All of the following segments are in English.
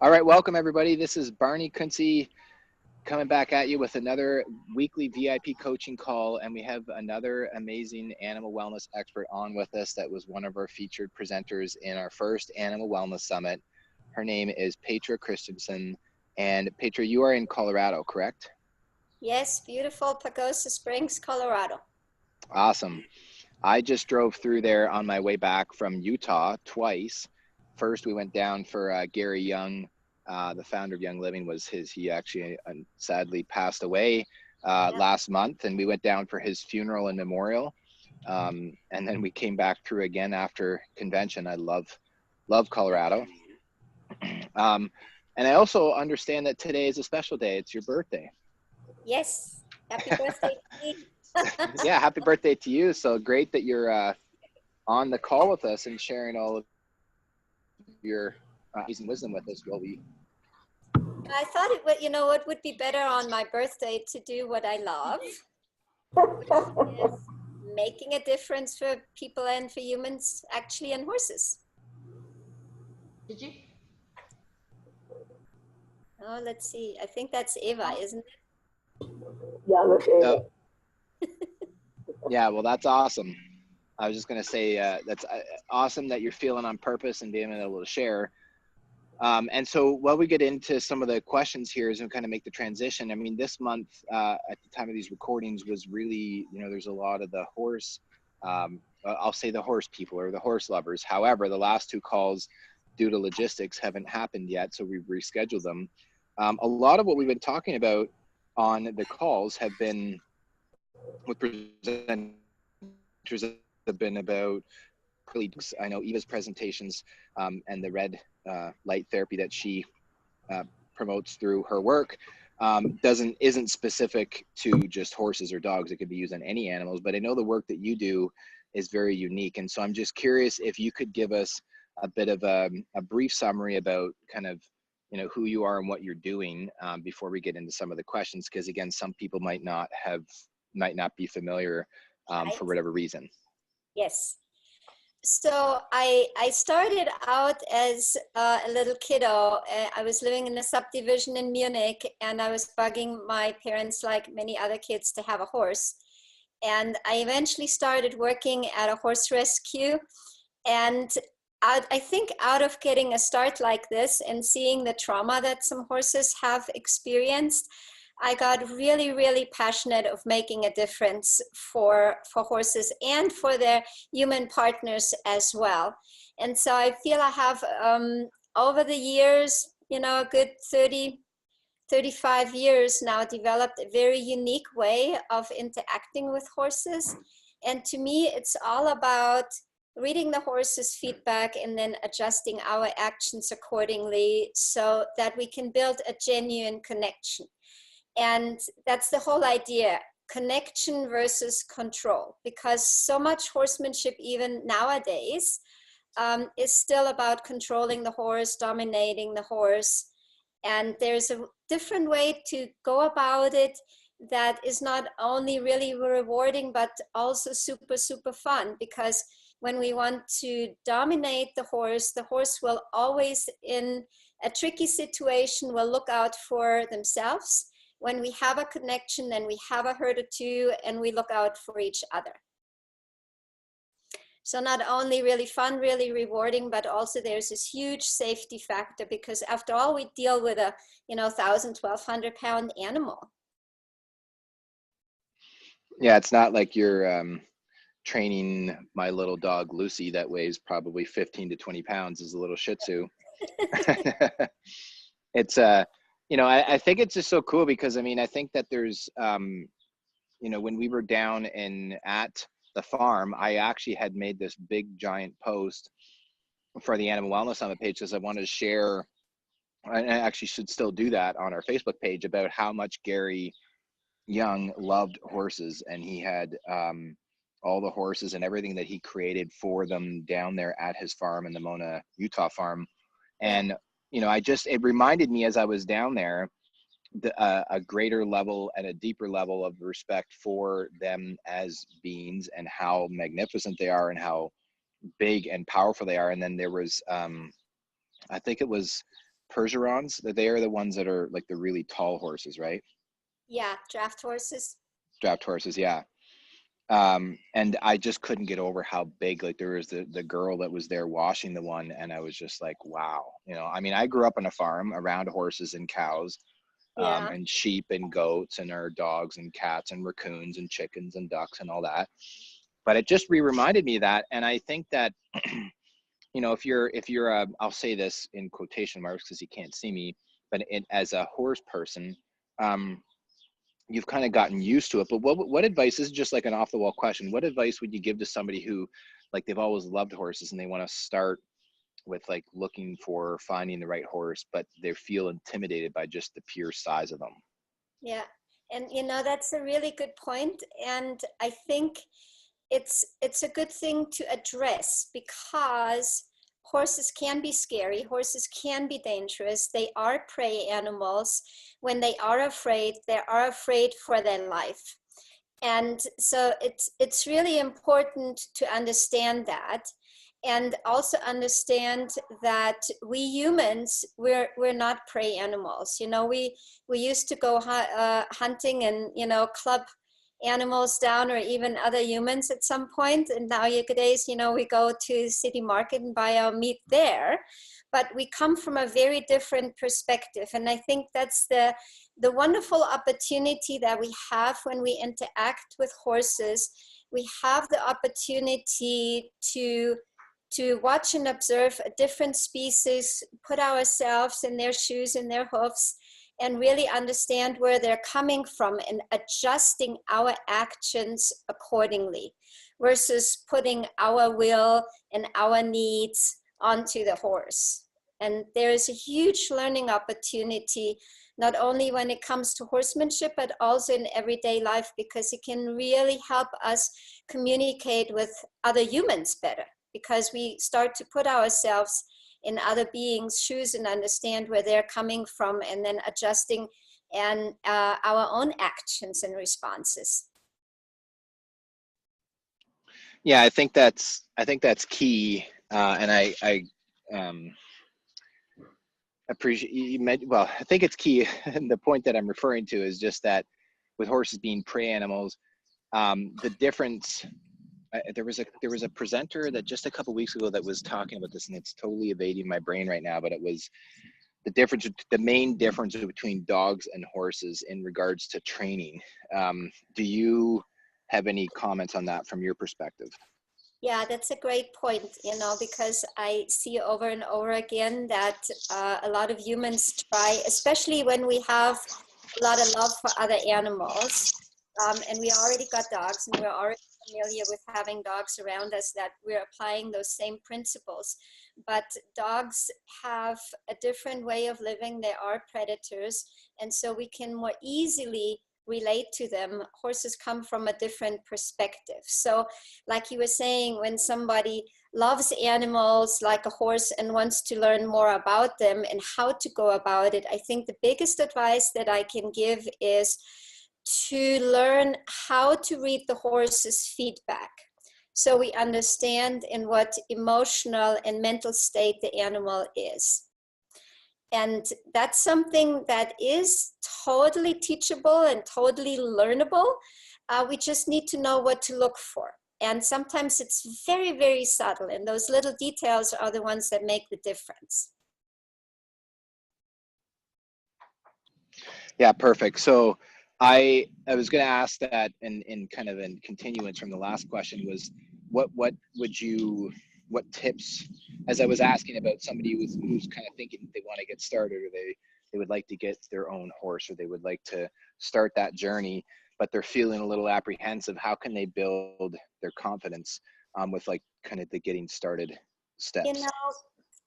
All right, welcome everybody. This is Barney Kuntze coming back at you with another weekly VIP coaching call, and we have another amazing animal wellness expert on with us that was one of our featured presenters in our first Animal Wellness Summit. Her name is Petra Christensen, and Petra, you are in Colorado, correct? Yes, beautiful Pagosa Springs, Colorado. Awesome. I just drove through there on my way back from Utah twice. First, we went down for Gary Young. The founder of Young Living he actually sadly passed away last month, and we went down for his funeral and memorial. And then we came back through again after convention. I love Colorado. And I also understand that today is a special day. It's your birthday. Yes, happy birthday to me. Yeah, happy birthday to you. So great that you're on the call with us and sharing all of your amazing wisdom with us. I thought it would, what would be better on my birthday to do what I love, which is making a difference for people and for humans, actually, and horses. Did you? Oh, let's see. I think that's Eva, isn't it? Yeah, that's Eva. Oh. Yeah, well, that's awesome. I was just going to say that's awesome that you're feeling on purpose and being able to share. And so while we get into some of the questions here as we kind of make the transition, I mean, this month at the time of these recordings was really, there's a lot of the horse, I'll say the horse people or the horse lovers. However, the last two calls due to logistics haven't happened yet, so we've rescheduled them. A lot of what we've been talking about on the calls have been with presenters have been about, I know Eva's presentations and the red light therapy that she promotes through her work isn't specific to just horses or dogs. It could be used on any animals, but I know the work that you do is very unique. And so I'm just curious if you could give us a bit of a brief summary about kind of, who you are and what you're doing before we get into some of the questions, because again, some people might not be familiar for whatever reason. Yes. So I started out as a little kiddo. I was living in a subdivision in Munich, and I was bugging my parents, like many other kids, to have a horse. And I eventually started working at a horse rescue. And I think out of getting a start like this and seeing the trauma that some horses have experienced, I got really, really passionate of making a difference for horses and for their human partners as well. And so I feel I have, over the years, a good 35 years now, developed a very unique way of interacting with horses. And to me, it's all about reading the horse's feedback and then adjusting our actions accordingly so that we can build a genuine connection. And that's the whole idea, connection versus control, because so much horsemanship, even nowadays, is still about controlling the horse, dominating the horse. And there's a different way to go about it that is not only really rewarding, but also super, super fun, because when we want to dominate the horse will always, in a tricky situation, will look out for themselves. When we have a connection, then we have a herd or two, and we look out for each other. So not only really fun, really rewarding, but also there's this huge safety factor, because after all, we deal with a 1,000, 1,200 pound animal. Yeah, it's not like you're training my little dog Lucy that weighs probably 15 to 20 pounds as a little Shih Tzu. It's I think it's just so cool because I think that there's when we were down at the farm, I actually had made this big giant post for the Animal Wellness Summit page because I wanted to share, and I actually should still do that on our Facebook page, about how much Gary Young loved horses, and he had all the horses and everything that he created for them down there at his farm in the Mona, Utah farm. And it reminded me as I was down there a greater level and a deeper level of respect for them as beings and how magnificent they are and how big and powerful they are. And then there was I think it was Percherons. They are the ones that are like the really tall horses, right? Yeah, draft horses. Draft horses, yeah. And I just couldn't get over how big, like there was the girl that was there washing the one, and I was just like, wow. You know, I mean, I grew up on a farm around horses and cows, Yeah. and sheep and goats and our dogs and cats and raccoons and chickens and ducks and all that. But it just reminded me of that. And I think that, you know, if you're a, I'll say this in quotation marks because you can't see me, but as a horse person, you've kind of gotten used to it. But what advice, this is just like an off the wall question, what advice would you give to somebody who, like, they've always loved horses and they want to start with like looking for finding the right horse, but they feel intimidated by just the pure size of them? Yeah. And you know, that's a really good point. And I think it's a good thing to address, because horses can be scary, horses can be dangerous, they are prey animals. When they are afraid, they are afraid for their life. And so it's really important to understand that, and also understand that we humans, we're not prey animals. You know, we used to go hunting and, you know, club animals down, or even other humans at some point. And nowadays, you know, we go to city market and buy our meat there. But we come from a very different perspective. And I think that's the wonderful opportunity that we have when we interact with horses. We have the opportunity to watch and observe a different species, put ourselves in their shoes, in their hoofs, and really understand where they're coming from and adjusting our actions accordingly, versus putting our will and our needs onto the horse. And there is a huge learning opportunity, not only when it comes to horsemanship, but also in everyday life, because it can really help us communicate with other humans better, because we start to put ourselves in other beings' shoes and understand where they're coming from, and then adjusting and our own actions and responses. Yeah, I think that's key. And I appreciate you meant, well, I think it's key. And the point that I'm referring to is just that with horses being prey animals, the difference, there was a presenter that just a couple weeks ago that was talking about this, and it's totally evading my brain right now, but it was the main difference between dogs and horses in regards to training. Do you have any comments on that from your perspective? Yeah, that's a great point, you know, because I see over and over again that a lot of humans try, especially when we have a lot of love for other animals, and we already got dogs and we're already familiar with having dogs around us, that we're applying those same principles. But dogs have a different way of living. They are predators, and so we can more easily relate to them. Horses come from a different perspective. So like you were saying, when somebody loves animals like a horse and wants to learn more about them and how to go about it, I think the biggest advice that I can give is to learn how to read the horse's feedback, so we understand in what emotional and mental state the animal is. And that's something that is totally teachable and totally learnable. We just need to know what to look for. And sometimes it's very, very subtle. And those little details are the ones that make the difference. Yeah, perfect. So I was going to ask that in kind of in continuance from the last question was, what would you, what tips, as I was asking about somebody who's kind of thinking they want to get started, or they would like to get their own horse, or they would like to start that journey, but they're feeling a little apprehensive. How can they build their confidence with like kind of the getting started steps? You know,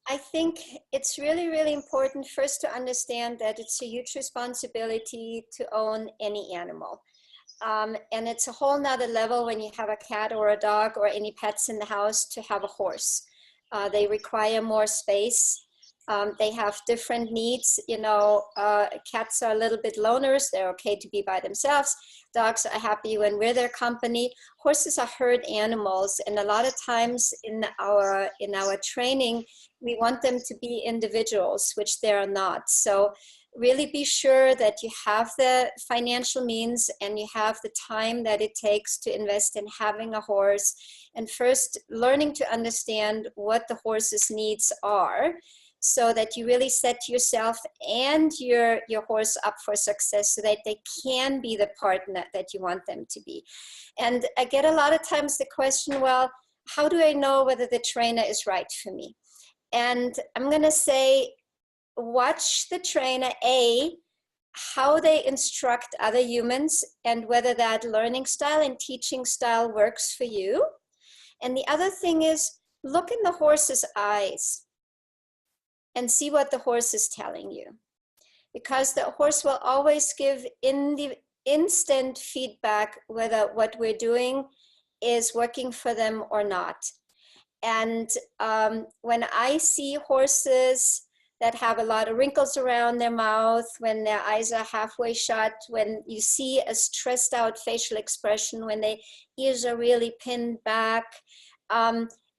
I think it's really, really important first to understand that it's a huge responsibility to own any animal. And it's a whole nother level when you have a cat or a dog or any pets in the house to have a horse. They require more space. They have different needs. You know, cats are a little bit loners. They're okay to be by themselves. Dogs are happy when we're their company. Horses are herd animals. And a lot of times in our training, we want them to be individuals, which they are not. So really be sure that you have the financial means and you have the time that it takes to invest in having a horse. And first, learning to understand what the horse's needs are, so that you really set yourself and your horse up for success, so that they can be the partner that you want them to be. And I get a lot of times the question, well, how do I know whether the trainer is right for me? And I'm going to say, watch the trainer, how they instruct other humans and whether that learning style and teaching style works for you. And the other thing is, look in the horse's eyes and see what the horse is telling you. Because the horse will always give instant feedback whether what we're doing is working for them or not. And when I see horses that have a lot of wrinkles around their mouth, when their eyes are halfway shut, when you see a stressed out facial expression, when their ears are really pinned back,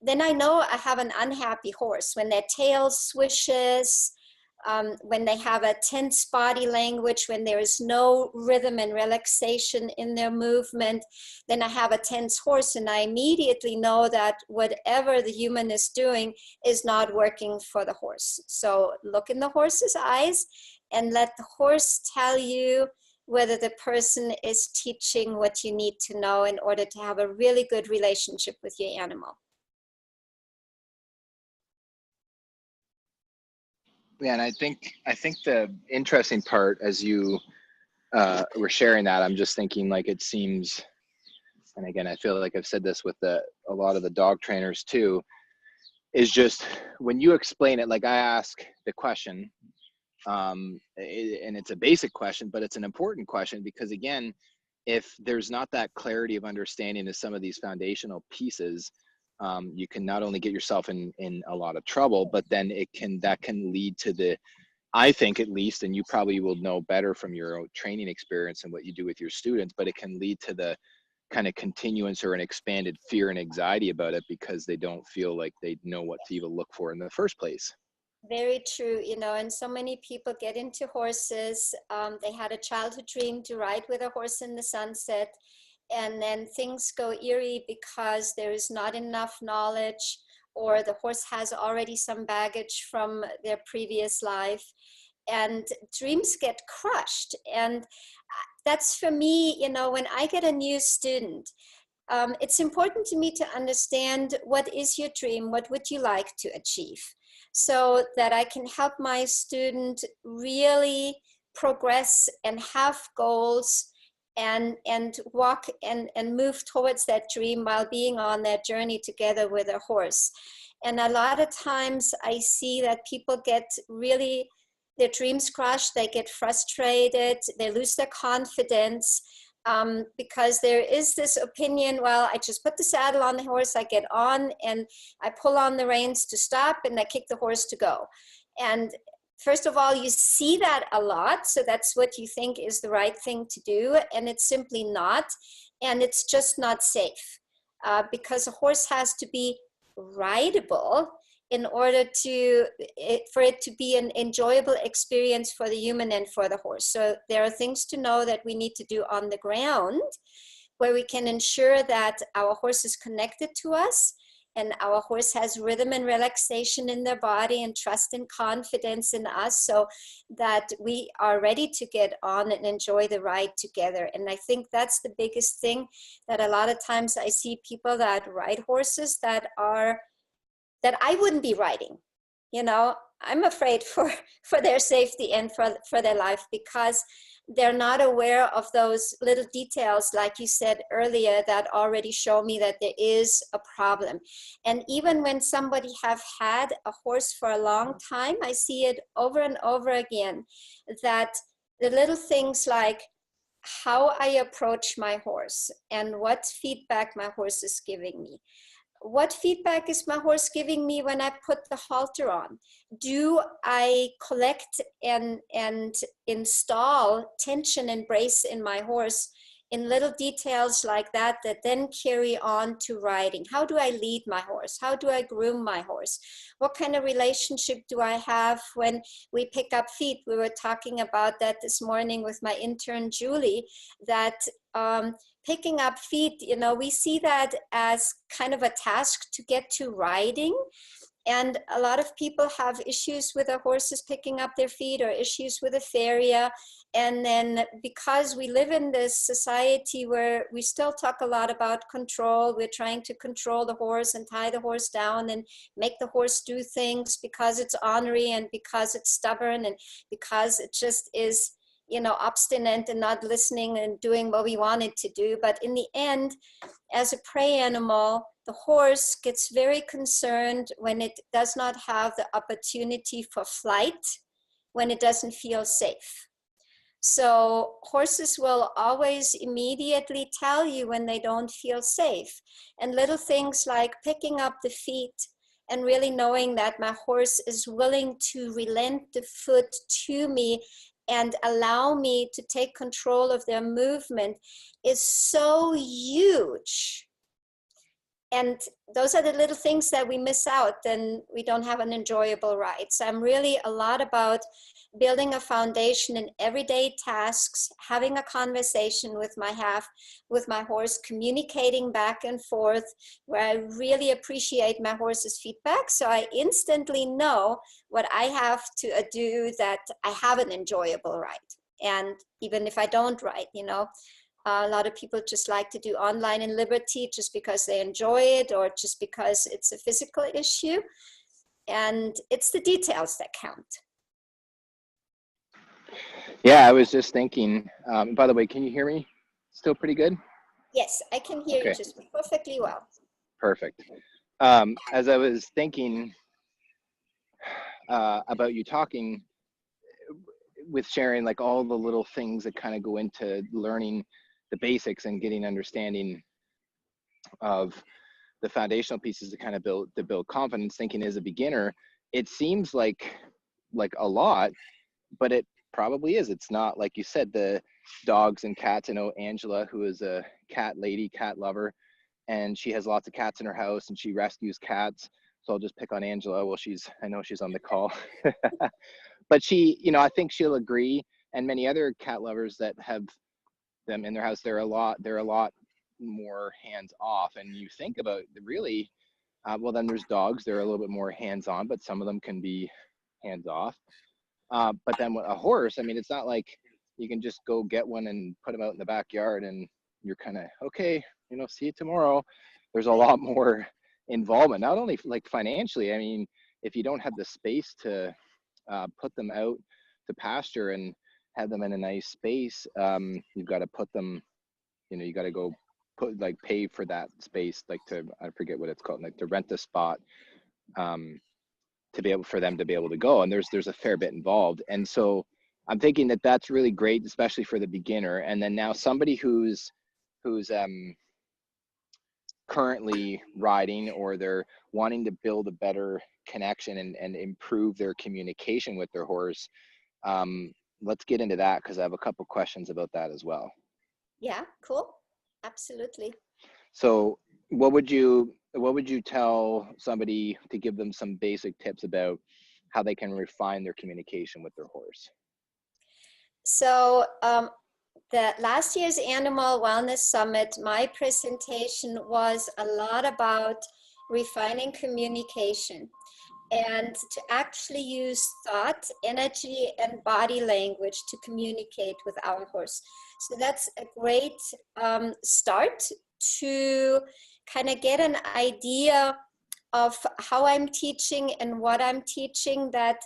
then I know I have an unhappy horse. When their tail swishes, when they have a tense body language, when there is no rhythm and relaxation in their movement, then I have a tense horse, and I immediately know that whatever the human is doing is not working for the horse. So look in the horse's eyes and let the horse tell you whether the person is teaching what you need to know in order to have a really good relationship with your animal. Yeah, and I think the interesting part, as you were sharing that, I'm just thinking, like, it seems, and again, I feel like I've said this with a lot of the dog trainers too, is just when you explain it, like I ask the question, and it's a basic question, but it's an important question, because again, if there's not that clarity of understanding of some of these foundational pieces, you can not only get yourself in a lot of trouble, but then that can lead to the, I think at least, and you probably will know better from your own training experience and what you do with your students, but it can lead to the kind of continuance or an expanded fear and anxiety about it, because they don't feel like they know what to even look for in the first place. Very true, you know, and so many people get into horses. They had a childhood dream to ride with a horse in the sunset, and then things go eerie because there is not enough knowledge, or the horse has already some baggage from their previous life, and dreams get crushed. And that's, for me, you know, when I get a new student, it's important to me to understand, what is your dream? What would you like to achieve? So that I can help my student really progress and have goals and walk and move towards that dream while being on that journey together with a horse. And a lot of times I see that people get really their dreams crushed, they get frustrated, they lose their confidence, because there is this opinion, well, I just put the saddle on the horse, I get on and I pull on the reins to stop and I kick the horse to go. And first of all, you see that a lot, so that's what you think is the right thing to do, and it's simply not, and it's just not safe, because a horse has to be rideable in order for it to be an enjoyable experience for the human and for the horse. So there are things to know that we need to do on the ground, where we can ensure that our horse is connected to us, and our horse has rhythm and relaxation in their body and trust and confidence in us, so that we are ready to get on and enjoy the ride together. And I think that's the biggest thing, that a lot of times I see people that ride horses that I wouldn't be riding. You know, I'm afraid for their safety and for their life, because they're not aware of those little details, like you said earlier, that already show me that there is a problem. And even when somebody have had a horse for a long time, I see it over and over again, that the little things like how I approach my horse and what feedback my horse is giving me, what feedback is my horse giving me when I put the halter on? Do I collect and install tension and brace in my horse in little details like that that then carry on to riding? How do I lead my horse? How do I groom my horse? What kind of relationship do I have when we pick up feet? We were talking about that this morning with my intern, Julie, that picking up feet, you know, we see that as kind of a task to get to riding. And a lot of people have issues with their horses picking up their feet or issues with apharia. And then because we live in this society where we still talk a lot about control, we're trying to control the horse and tie the horse down and make the horse do things because it's ornery and because it's stubborn and because it just is, you know, obstinate and not listening and doing what we want it to do. But in the end, as a prey animal, the horse gets very concerned when it does not have the opportunity for flight, when it doesn't feel safe. So horses will always immediately tell you when they don't feel safe. And little things like picking up the feet and really knowing that my horse is willing to relent the foot to me and allow me to take control of their movement is so huge. And those are the little things that we miss out, then we don't have an enjoyable ride. So I'm really a lot about building a foundation in everyday tasks, having a conversation with my horse, communicating back and forth, where I really appreciate my horse's feedback. So I instantly know what I have to do that I have an enjoyable ride. And even if I don't ride, you know, a lot of people just like to do online in Liberty just because they enjoy it or just because it's a physical issue. And it's the details that count. Yeah, I was just thinking, by the way, can you hear me still pretty good? Yes, I can hear you just perfectly well. Perfect. As I was thinking about you talking with sharing like all the little things that kind of go into learning the basics and getting understanding of the foundational pieces to kind of build confidence, thinking as a beginner, it seems like a lot, but it probably is. It's not, like you said, the dogs and cats. I know Angela, who is a cat lover, and she has lots of cats in her house and she rescues cats. So I'll just pick on Angela. Well, I know she's on the call, but she, you know, I think she'll agree. And many other cat lovers that have them in their house, they're a lot more hands off. And you think about really, well, then there's dogs, they're a little bit more hands on, but some of them can be hands off. But then with a horse, I mean, it's not like you can just go get one and put them out in the backyard and you're kind of, okay, you know, see you tomorrow. There's a lot more involvement, not only like financially. I mean, if you don't have the space to put them out to pasture and have them in a nice space, you've got to put them, you know, you got to go pay for that space, like I forget what it's called, like to rent a spot, to be able for them to be able to go. And there's a fair bit involved. And so I'm thinking that that's really great, especially for the beginner. And then now somebody who's currently riding, or they're wanting to build a better connection and improve their communication with their horse. Let's get into that, because I have a couple questions about that as well. Yeah, cool. Absolutely. So what would you tell somebody to give them some basic tips about how they can refine their communication with their horse? So the last year's Animal Wellness Summit, my presentation was a lot about refining communication and to actually use thought, energy, and body language to communicate with our horse. So that's a great start to kind of get an idea of how I'm teaching and what I'm teaching, that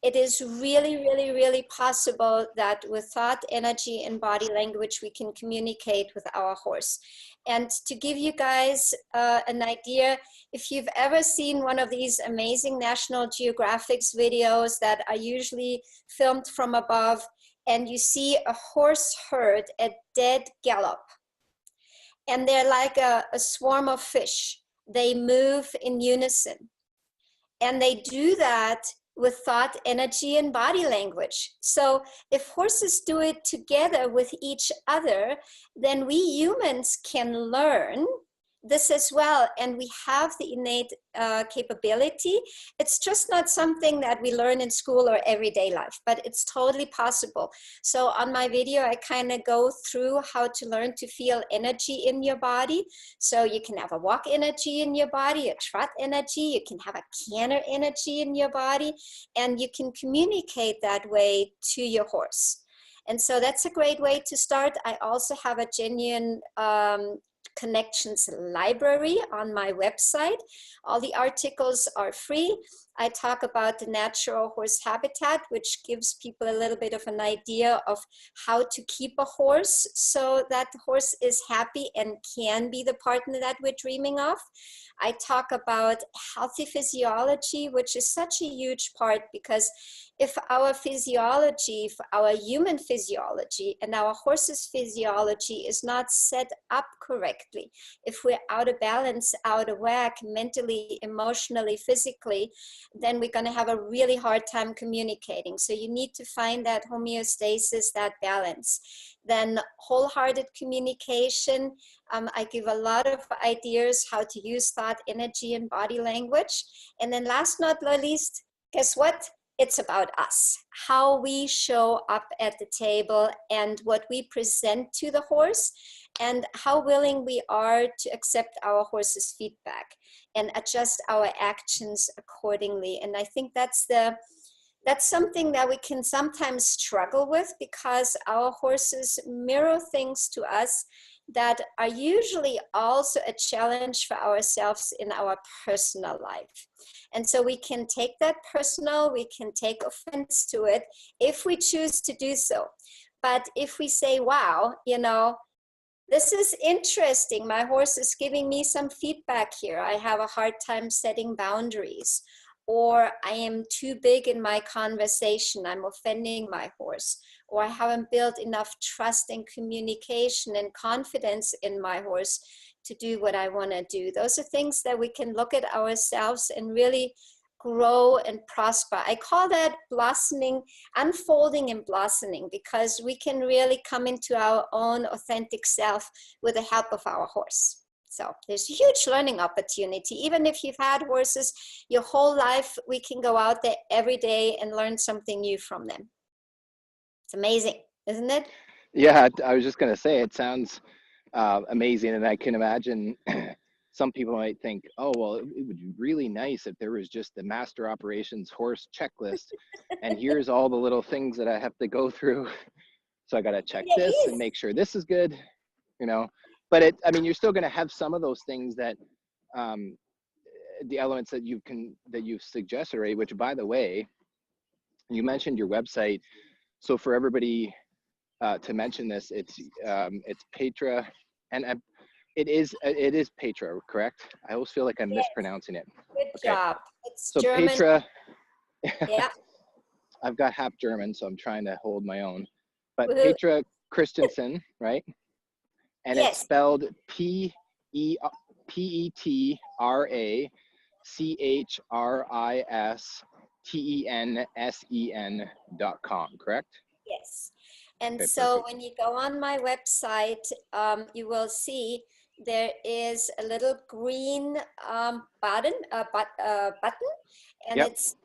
it is really, really, really possible that with thought, energy, and body language, we can communicate with our horse. And to give you guys an idea, if you've ever seen one of these amazing National Geographic's videos that are usually filmed from above, and you see a horse herd at dead gallop, and they're like a swarm of fish, they move in unison. And they do that with thought, energy, and body language. So if horses do it together with each other, then we humans can learn this as well. And we have the innate capability. It's just not something that we learn in school or everyday life, but it's totally possible. So on my video, I kind of go through how to learn to feel energy in your body. So you can have a walk energy in your body, a trot energy, you can have a canter energy in your body, and you can communicate that way to your horse. And so that's a great way to start. I also have a genuine connections library on my website. All the articles are free. I talk about the natural horse habitat, which gives people a little bit of an idea of how to keep a horse so that the horse is happy and can be the partner that we're dreaming of. I talk about healthy physiology, which is such a huge part, because if our physiology, if our human physiology and our horse's physiology is not set up correctly, if we're out of balance, out of whack, mentally, emotionally, physically, then we're going to have a really hard time communicating. So you need to find that homeostasis, that balance. Then wholehearted communication. I give a lot of ideas how to use thought, energy, and body language. And then last but not least, guess what? It's about us, how we show up at the table and what we present to the horse, and how willing we are to accept our horse's feedback and adjust our actions accordingly. And I think that's something that we can sometimes struggle with, because our horses mirror things to us that are usually also a challenge for ourselves in our personal life. And so we can take that personal, we can take offense to it if we choose to do so. But if we say, wow, you know, this is interesting, my horse is giving me some feedback here, I have a hard time setting boundaries, or I am too big in my conversation, I'm offending my horse, or I haven't built enough trust and communication and confidence in my horse to do what I want to do. Those are things that we can look at ourselves and really grow and prosper. I call that blossoming, unfolding and blossoming, because we can really come into our own authentic self with the help of our horse. So there's a huge learning opportunity. Even if you've had horses your whole life, we can go out there every day and learn something new from them. It's amazing, isn't it? Yeah, I was just going to say, it sounds amazing. And I can imagine some people might think, oh, well, it would be really nice if there was just the master operations horse checklist. And here's all the little things that I have to go through. So I got to check this and make sure this is good, you know. But I mean, you're still going to have some of those things that the elements that you've suggested, right? Which, by the way, you mentioned your website. So for everybody to mention this, it's Petra, and it is Petra, correct? I always feel like I'm mispronouncing it. Good job. It's so German. Petra. Yeah. I've got half German, so I'm trying to hold my own. But Petra Christensen, right? And yes. It's spelled PetraChristensen.com, correct? Yes. And okay, so perfect. When you go on my website, you will see there is a little green button, and it's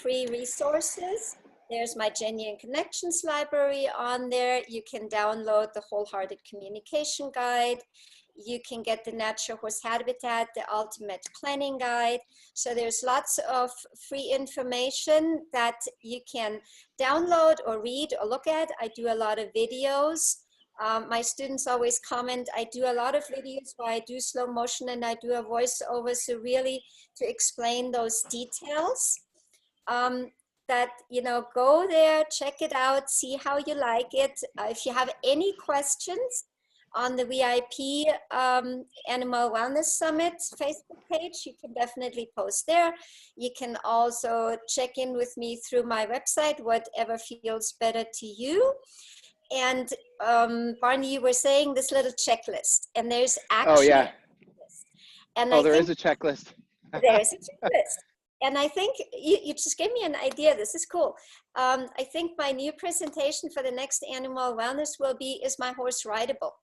free resources. There's my Genuine Connections library on there. You can download the Wholehearted Communication Guide. You can get the Natural Horse Habitat, the Ultimate Planning Guide. So there's lots of free information that you can download or read or look at. I do a lot of videos. My students always comment, I do a lot of videos where I do slow motion and I do a voiceover, so really to explain those details. That, you know, go there, check it out, see how you like it. If you have any questions on the VIP Animal Wellness Summit Facebook page, you can definitely post there. You can also check in with me through my website, whatever feels better to you. And Barney, you were saying this little checklist, and there's action. Oh, yeah. And Oh, I there think is a checklist. there's a checklist. And I think you just gave me an idea. This is cool. I think my new presentation for the next Animal Wellness will be, is my horse rideable?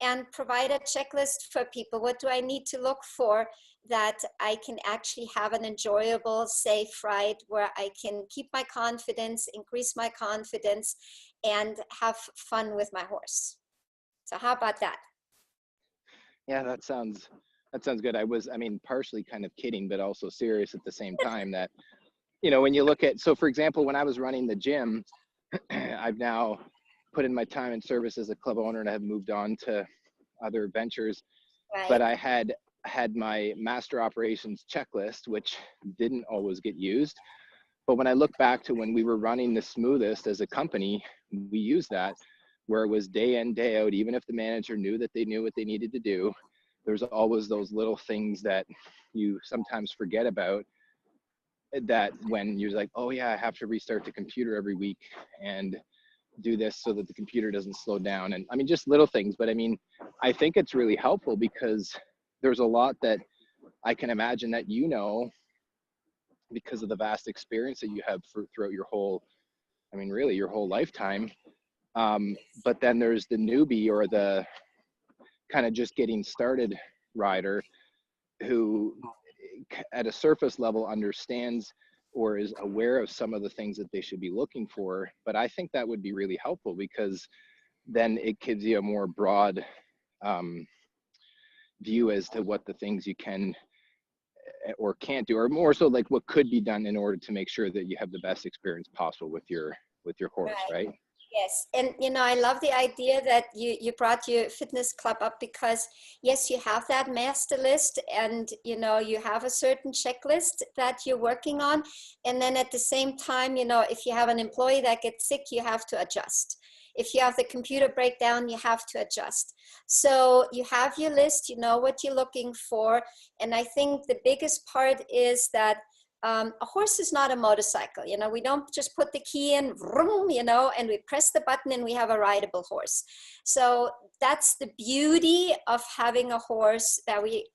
And provide a checklist for people. What do I need to look for that I can actually have an enjoyable, safe ride where I can keep my confidence, increase my confidence, and have fun with my horse? So how about that? Yeah, that sounds good. I mean, partially kind of kidding, but also serious at the same time that, when you look at, so for example, when I was running the gym, I've now put in my time and service as a club owner and I have moved on to other ventures, but Right. I had my master operations checklist, which didn't always get used. But when I look back to when we were running the smoothest as a company, we used that, where it was day in, day out, even if the manager knew that they knew what they needed to do, there's always those little things that you sometimes forget about, that when you're like, oh yeah, I have to restart the computer every week and do this so that the computer doesn't slow down. And I mean, just little things, but I mean, I think it's really helpful because there's a lot that I can imagine that, because of the vast experience that you have throughout your whole, I mean, really your whole lifetime. But then there's the newbie or the kind of just getting started rider who at a surface level understands or is aware of some of the things that they should be looking for. But I think that would be really helpful because then it gives you a more broad view as to what the things you can or can't do, or more so like what could be done in order to make sure that you have the best experience possible with your horse, Right. right? Yes, and I love the idea that you brought your fitness club up because yes, you have that master list and you have a certain checklist that you're working on, and then at the same time, if you have an employee that gets sick, you have to adjust. If you have the computer breakdown, you have to adjust. So you have your list, you know what you're looking for, and I think the biggest part is that a horse is not a motorcycle. We don't just put the key in, vroom, and we press the button and we have a rideable horse. So that's the beauty of having a horse, that we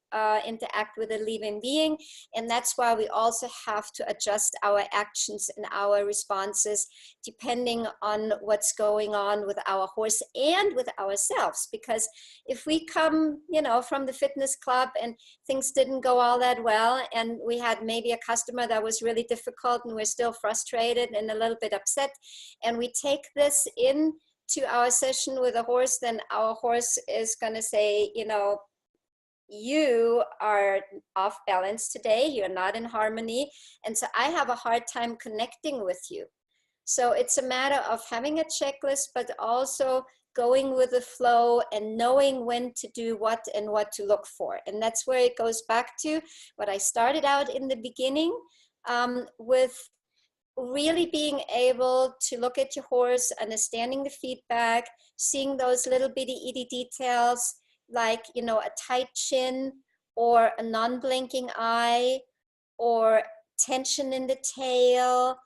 interact with a living being. And that's why we also have to adjust our actions and our responses depending on what's going on with our horse and with ourselves. Because if we come, from the fitness club and things didn't go all that well, and we had maybe a customer that was really difficult and we're still frustrated and a little bit upset, and we take this in to our session with a horse, then our horse is going to say, you are off balance today, you're not in harmony, and so I have a hard time connecting with you. So it's a matter of having a checklist, but also going with the flow and knowing when to do what and what to look for. And that's where it goes back to what I started out in the beginning, with really being able to look at your horse, understanding the feedback, seeing those little bitty itty details, like, a tight chin or a non-blinking eye or tension in the tail,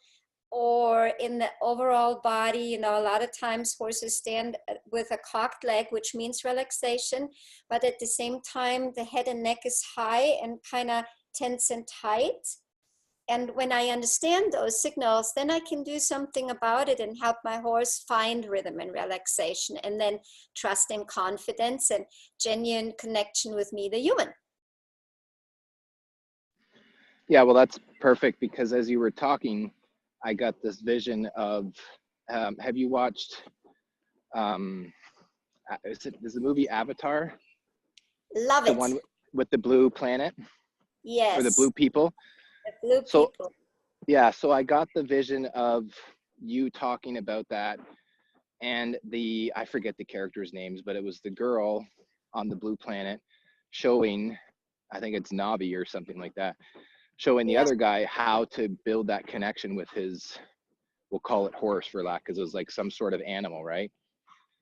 or in the overall body. A lot of times horses stand with a cocked leg, which means relaxation, but at the same time, the head and neck is high and kind of tense and tight. And when I understand those signals, then I can do something about it and help my horse find rhythm and relaxation, and then trust and confidence and genuine connection with me, the human. Yeah, well, that's perfect because as you were talking, I got this vision of, have you watched, is the movie Avatar? Love The it. one with the blue planet or the Yes. blue people? The blue So, people. yeah, so I got the vision of you talking about that, and I forget the characters' names, but it was the girl on the blue planet showing, I think it's Navi or something like that, showing the Yeah. other guy how to build that connection with his, we'll call it horse for lack, because it was like some sort of animal, right?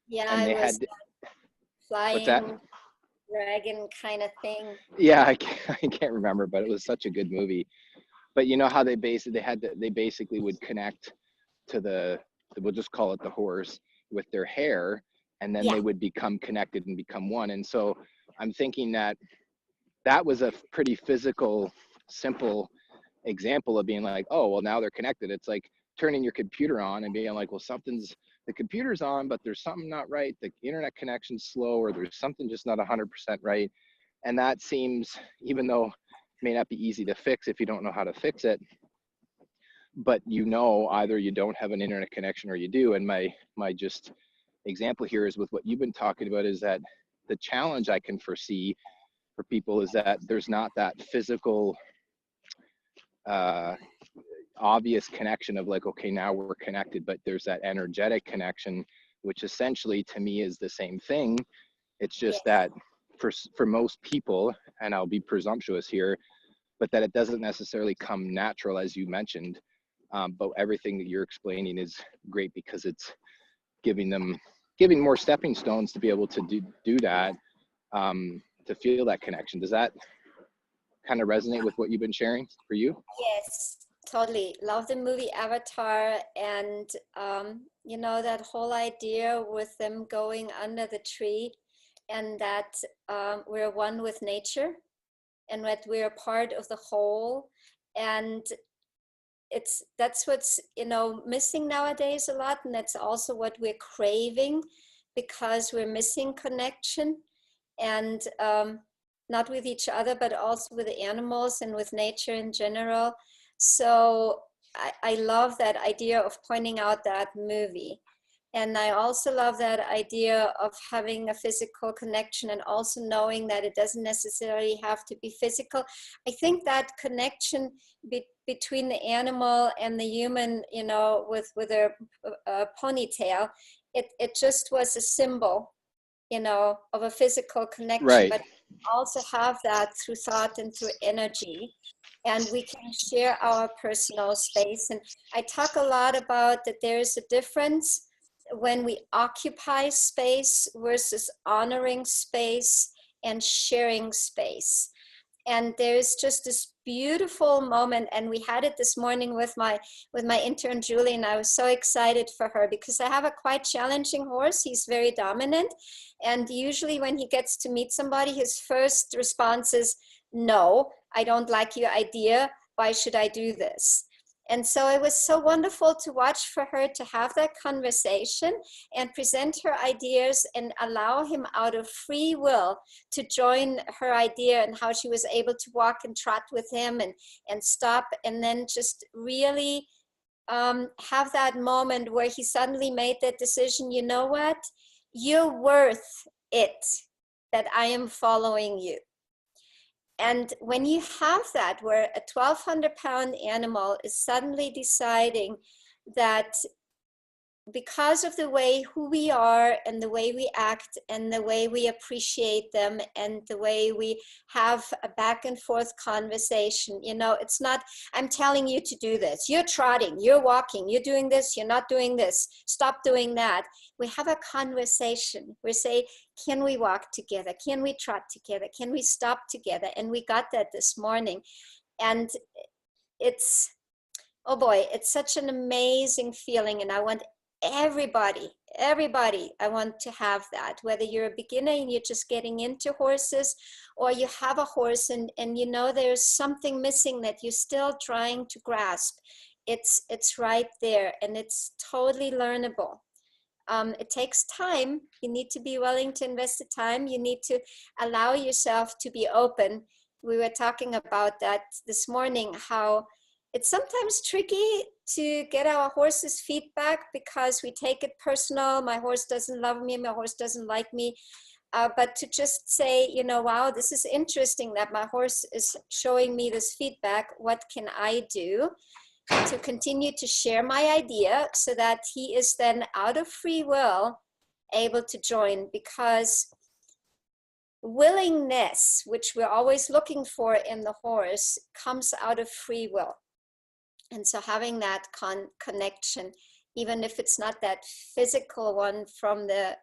Yeah, And I they was had, what's that? flying dragon kind of thing. Yeah, I can't remember, but it was such a good movie. But you know how they basically would connect to we'll just call it the horse, with their hair, and then Yeah. they would become connected and become one. And so I'm thinking that that was a pretty physical, simple example of being like, oh, well, now they're connected. It's like turning your computer on and being like, well, the computer's on, but there's something not right. The internet connection's slow, or there's something just not 100% right. And that seems, even though it may not be easy to fix if you don't know how to fix it, but either you don't have an internet connection or you do. And my just example here is with what you've been talking about, is that the challenge I can foresee for people is that there's not that physical obvious connection of like, okay, now we're connected, but there's that energetic connection, which essentially to me is the same thing. It's just that for most people, and I'll be presumptuous here, but that it doesn't necessarily come natural, as you mentioned. But everything that you're explaining is great, because it's giving more stepping stones to be able to do that, to feel that connection. Does that kind of resonate with what you've been sharing for you? Yes, totally. Love the movie Avatar, and that whole idea with them going under the tree, and that we're one with nature, and that we're part of the whole. And that's what's missing nowadays a lot, and that's also what we're craving, because we're missing connection, and not with each other, but also with the animals and with nature in general. So I love that idea of pointing out that movie. And I also love that idea of having a physical connection, and also knowing that it doesn't necessarily have to be physical. I think that connection between the animal and the human, with a ponytail, it just was a symbol, of a physical connection, Right. but also have that through thought and through energy. And we can share our personal space. And I talk a lot about that there's a difference when we occupy space versus honoring space and sharing space. And there's just this beautiful moment, and we had it this morning with my intern Julie, and I was so excited for her, because I have a quite challenging horse. He's very dominant, and usually when he gets to meet somebody, his first response is, no, I don't like your idea. Why should I do this? And so it was so wonderful to watch for her to have that conversation and present her ideas, and allow him out of free will to join her idea, and how she was able to walk and trot with him and stop, and then just really have that moment where he suddenly made that decision. You know what? You're worth it, that I am following you. And when you have that, where a 1,200-pound animal is suddenly deciding that, because of the way who we are and the way we act and the way we appreciate them and the way we have a back and forth conversation, it's not, I'm telling you to do this, you're trotting, you're walking, you're doing this, you're not doing this, stop doing that. We have a conversation. We say, can we walk together? Can we trot together? Can we stop together? And we got that this morning. And it's, oh boy, it's such an amazing feeling. And I want everybody, I want to have that, whether you're a beginner and you're just getting into horses, or you have a horse and there's something missing that you're still trying to grasp. It's right there, and it's totally learnable. It takes time. You need to be willing to invest the time. You need to allow yourself to be open. We were talking about that this morning, how it's sometimes tricky to get our horse's feedback, because we take it personal. My horse doesn't love me. My horse doesn't like me. But to just say, wow, this is interesting that my horse is showing me this feedback. What can I do to continue to share my idea, so that he is then out of free will able to join? Because willingness, which we're always looking for in the horse, comes out of free will. And so having that connection, even if it's not that physical one from the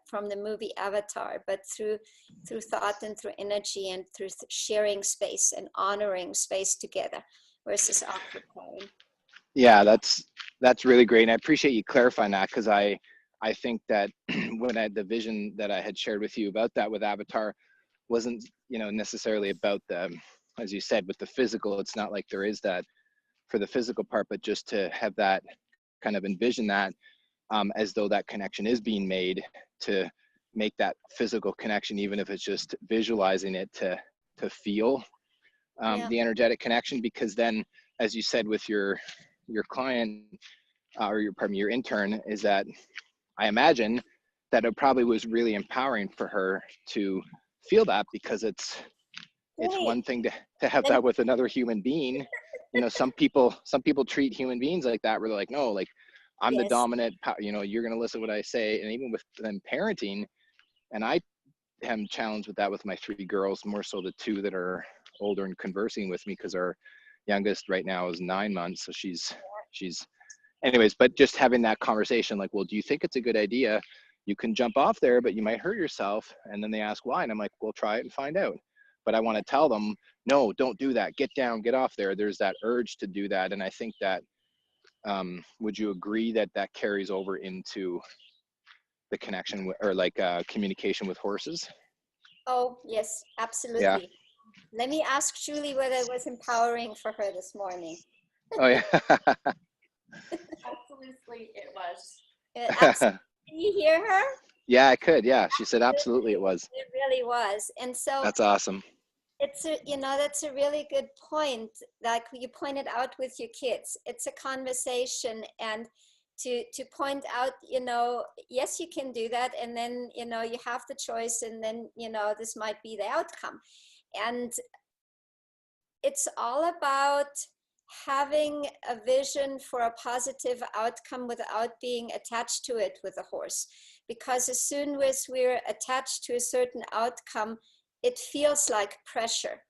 movie Avatar, but through thought and through energy and through sharing space and honoring space together versus occupying. Yeah, that's really great. And I appreciate you clarifying that, because I think that when I had the vision that I had shared with you about that with Avatar, wasn't, you know, necessarily about the, as you said, with the physical, it's not like there is that for the physical part, but just to have that kind of envision that as though that connection is being made, to make that physical connection, even if it's just visualizing it, to feel the energetic connection. Because then, as you said with your client or your, pardon me, your intern, is that I imagine that it probably was really empowering for her to feel that, because it's one thing to have that with another human being. You know, some people treat human beings like that, where they're like, no, like I'm the dominant, you know, you're going to listen to what I say. And even with them parenting, and I am challenged with that with my 3 girls, more so the 2 that are older and conversing with me, because our youngest right now is 9 months. So she's anyways, but just having that conversation, like, well, do you think it's a good idea? You can jump off there, but you might hurt yourself. And then they ask why. And I'm like, well, try it and find out. But I want to tell them, no, don't do that. Get down, get off there. There's that urge to do that. And I think that, would you agree that that carries over into the connection or like communication with horses? Oh, yes, absolutely. Yeah. Let me ask Julie whether it was empowering for her this morning. Oh, yeah. Absolutely, it was. Absolutely. Can you hear her? Yeah, I could. Yeah. She said, absolutely, it was. It really was. And so that's awesome. it's a, you know, that's a really good point. Like you pointed out with your kids, it's a conversation, and to point out, you know, yes, you can do that. And then, you know, you have the choice, and then, you know, this might be the outcome. And it's all about having a vision for a positive outcome without being attached to it with a horse. Because as soon as we're attached to a certain outcome, it feels like pressure.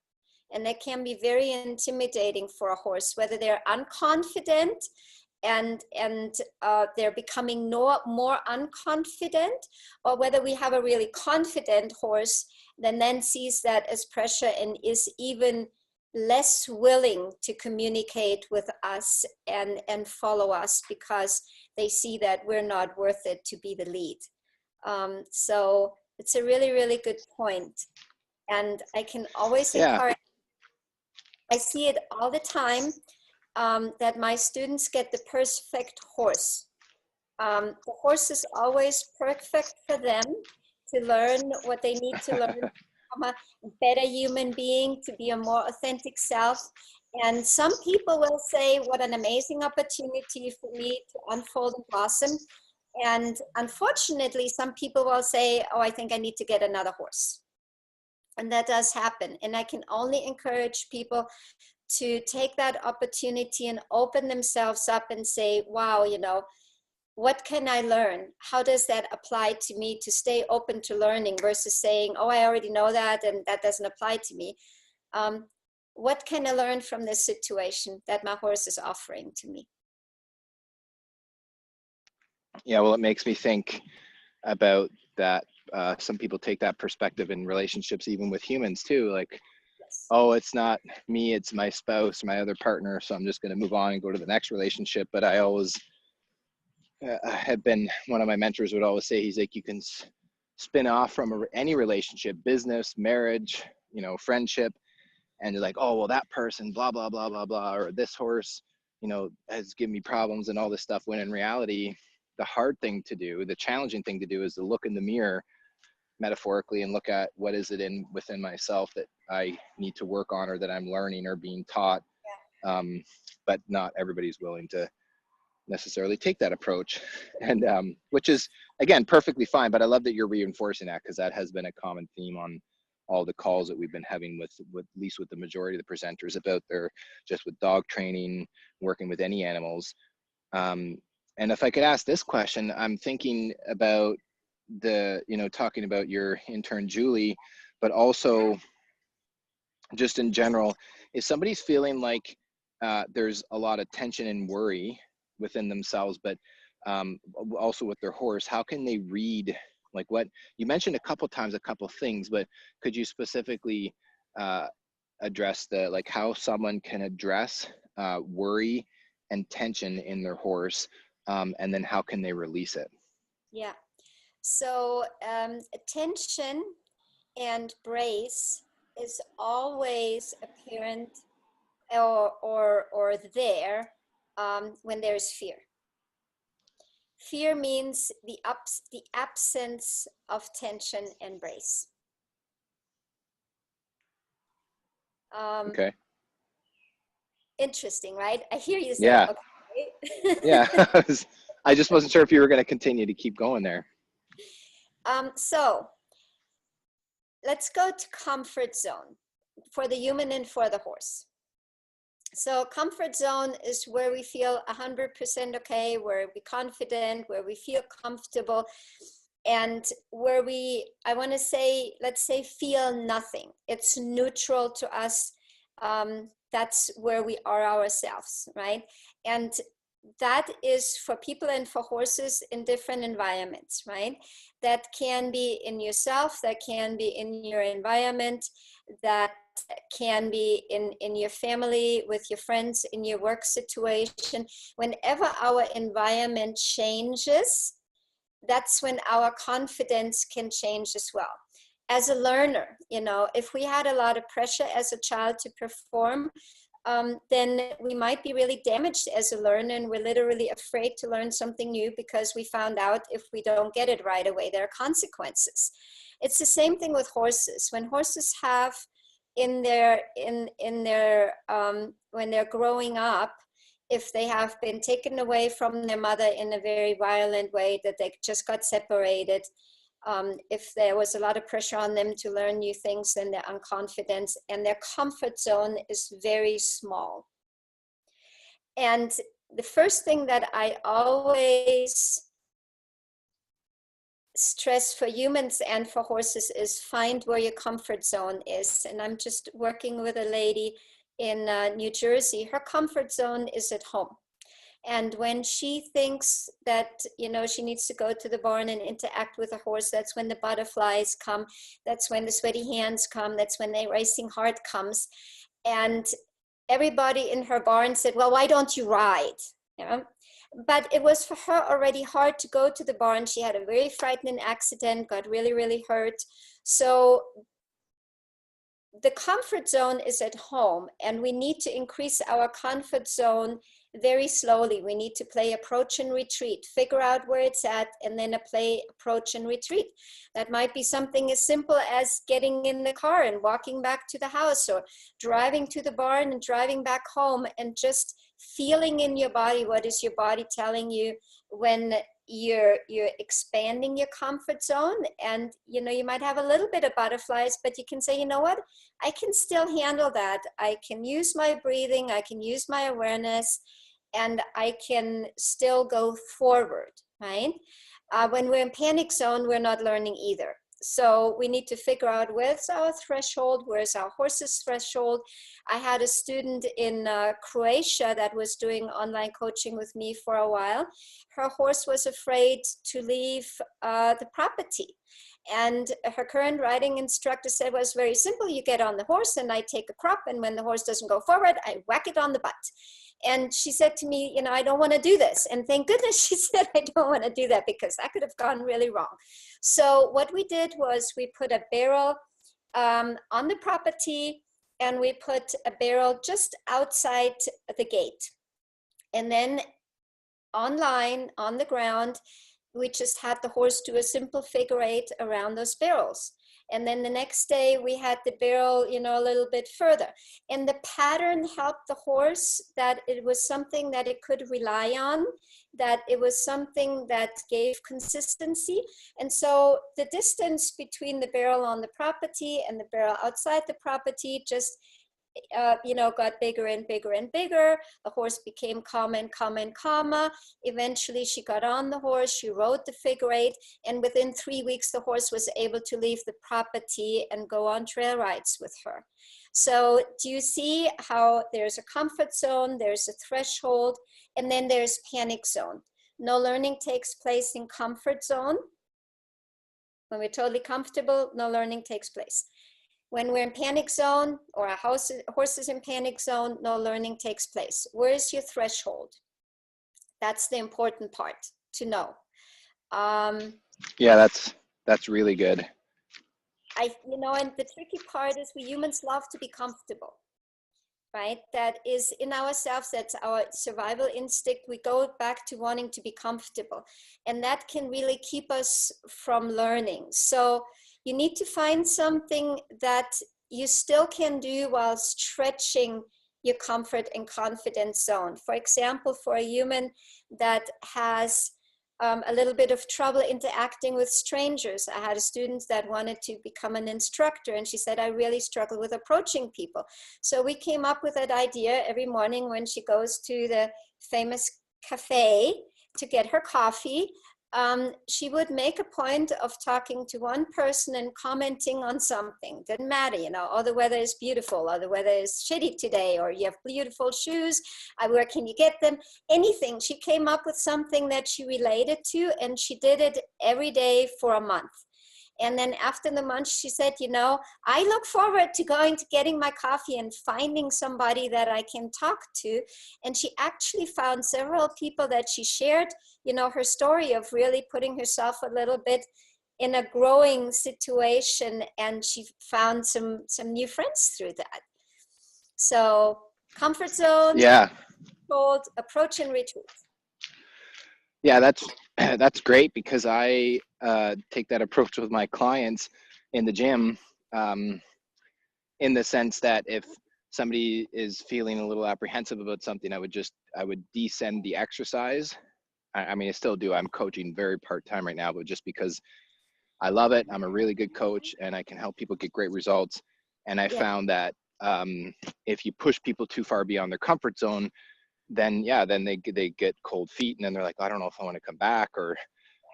And that can be very intimidating for a horse, whether they're unconfident and they're becoming more unconfident, or whether we have a really confident horse that then sees that as pressure and is even less willing to communicate with us and follow us, because they see that we're not worth it to be the lead. So it's a really, really good point. And I can always encourage, I see it all the time, that my students get the perfect horse. The horse is always perfect for them to learn what they need to learn, become a better human being, to be a more authentic self. And some people will say, what an amazing opportunity for me to unfold and blossom. And unfortunately, some people will say, oh, I think I need to get another horse. And that does happen. And I can only encourage people to take that opportunity and open themselves up and say, wow, you know, what can I learn? How does that apply to me? To stay open to learning versus saying, oh, I already know that and that doesn't apply to me. What can I learn from this situation that my horse is offering to me? Yeah, well, it makes me think about that. Some people take that perspective in relationships, even with humans too. Like, yes, oh, it's not me, it's my spouse, my other partner. So I'm just going to move on and go to the next relationship. But I always had been, one of my mentors would always say, he's like, you can spin off from any relationship, business, marriage, you know, friendship. And you're like, oh, well, that person, blah, blah, blah, blah, blah, or this horse, you know, has given me problems and all this stuff. When in reality, the hard thing to do, the challenging thing to do, is to look in the mirror metaphorically and look at what is it within myself that I need to work on, or that I'm learning or being taught. But not everybody's willing to necessarily take that approach, and which is, again, perfectly fine. But I love that you're reinforcing that, because that has been a common theme on all the calls that we've been having with at least with the majority of the presenters, about their, just with dog training, working with any animals. And if I could ask this question, I'm thinking about the, you know, talking about your intern Julie, but also just in general, if somebody's feeling like there's a lot of tension and worry within themselves, but also with their horse, how can they read, like, what you mentioned a couple times, a couple things, but could you specifically address the, like, how someone can address worry and tension in their horse, and then how can they release it? Yeah. So tension and brace is always apparent or there when there's fear. Fear means the absence of tension and brace. Okay. Interesting, right? I hear you say, Yeah. okay. Yeah. I just wasn't sure if you were going to continue to keep going there. So let's go to comfort zone for the human and for the horse. So comfort zone is where we feel 100% okay, where we're confident, where we feel comfortable, and where we, I want to say, let's say, feel nothing. It's neutral to us. That's where we are ourselves, right? And that is for people and for horses in different environments, right? That can be in yourself, that can be in your environment, that can be in your family, with your friends, in your work situation. Whenever our environment changes, that's when our confidence can change as well. As a learner, you know, if we had a lot of pressure as a child to perform, then we might be really damaged as a learner, and we're literally afraid to learn something new because we found out if we don't get it right away, there are consequences. It's the same thing with horses. When horses have in their when they're growing up, if they have been taken away from their mother in a very violent way, that they just got separated, if there was a lot of pressure on them to learn new things, then they're unconfident and their comfort zone is very small. And the first thing that I always stress for humans and for horses is find where your comfort zone is. And I'm just working with a lady in New Jersey. Her comfort zone is at home. And when she thinks that, you know, she needs to go to the barn and interact with a horse, that's when the butterflies come. That's when the sweaty hands come. That's when the racing heart comes. And everybody in her barn said, well, why don't you ride? You know? But it was for her already hard to go to the barn. She had a very frightening accident, got really, really hurt. So the comfort zone is at home, and we need to increase our comfort zone very slowly. We need to play approach and retreat, figure out where it's at, and then play approach and retreat. That might be something as simple as getting in the car and walking back to the house, or driving to the barn and driving back home, and just feeling in your body, what is your body telling you when you're expanding your comfort zone. And you know, you might have a little bit of butterflies, but you can say, you know what, I can still handle that. I can use my breathing, I can use my awareness, and I can still go forward, right? When we're in panic zone, we're not learning either. So we need to figure out where's our threshold, where's our horse's threshold. I had a student in Croatia that was doing online coaching with me for a while. Her horse was afraid to leave the property. And her current riding instructor said, well, it's very simple. You get on the horse and I take a crop, and when the horse doesn't go forward, I whack it on the butt. And she said to me, you know, I don't want to do this. And thank goodness she said, I don't want to do that, because that could have gone really wrong. So what we did was we put a barrel on the property, and we put a barrel just outside the gate. And then online, on the ground, we just had the horse do a simple figure 8 around those barrels. And then the next day we had the barrel, you know, a little bit further. And the pattern helped the horse, that it was something that it could rely on, that it was something that gave consistency. And so the distance between the barrel on the property and the barrel outside the property just you know, got bigger and bigger and bigger. The horse became calmer and calmer and calmer. Eventually she got on the horse, she rode the figure 8, and within 3 weeks the horse was able to leave the property and go on trail rides with her. So do you see how there's a comfort zone, there's a threshold, and then there's panic zone. No learning takes place in comfort zone. When we're totally comfortable, no learning takes place. When we're in panic zone, or a horse is in panic zone, no learning takes place. Where is your threshold? That's the important part to know. Yeah, that's really good. and the tricky part is we humans love to be comfortable, right? That is in ourselves, that's our survival instinct. We go back to wanting to be comfortable, and that can really keep us from learning. So you need to find something that you still can do while stretching your comfort and confidence zone. For example, for a human that has a little bit of trouble interacting with strangers. I had a student that wanted to become an instructor, and she said, I really struggle with approaching people. So we came up with that idea every morning when she goes to the famous cafe to get her coffee. She would make a point of talking to one person and commenting on something. Didn't matter, or the weather is beautiful, or the weather is shitty today, or you have beautiful shoes, where can you get them? Anything. She came up with something that she related to, and she did it every day for a month. And then after the month, she said, I look forward to going to getting my coffee and finding somebody that I can talk to. And she actually found several people that she shared, her story of really putting herself a little bit in a growing situation. And she found some new friends through that. So comfort zone, Yeah. Approach and retreat. Yeah, that's great, because I take that approach with my clients in the gym, in the sense that if somebody is feeling a little apprehensive about something, I would descend the exercise. I mean, I still do. I'm coaching very part-time right now, but just because I love it, I'm a really good coach, and I can help people get great results. And I found that if you push people too far beyond their comfort zone, then they get cold feet, and then they're like, I don't know if I want to come back, or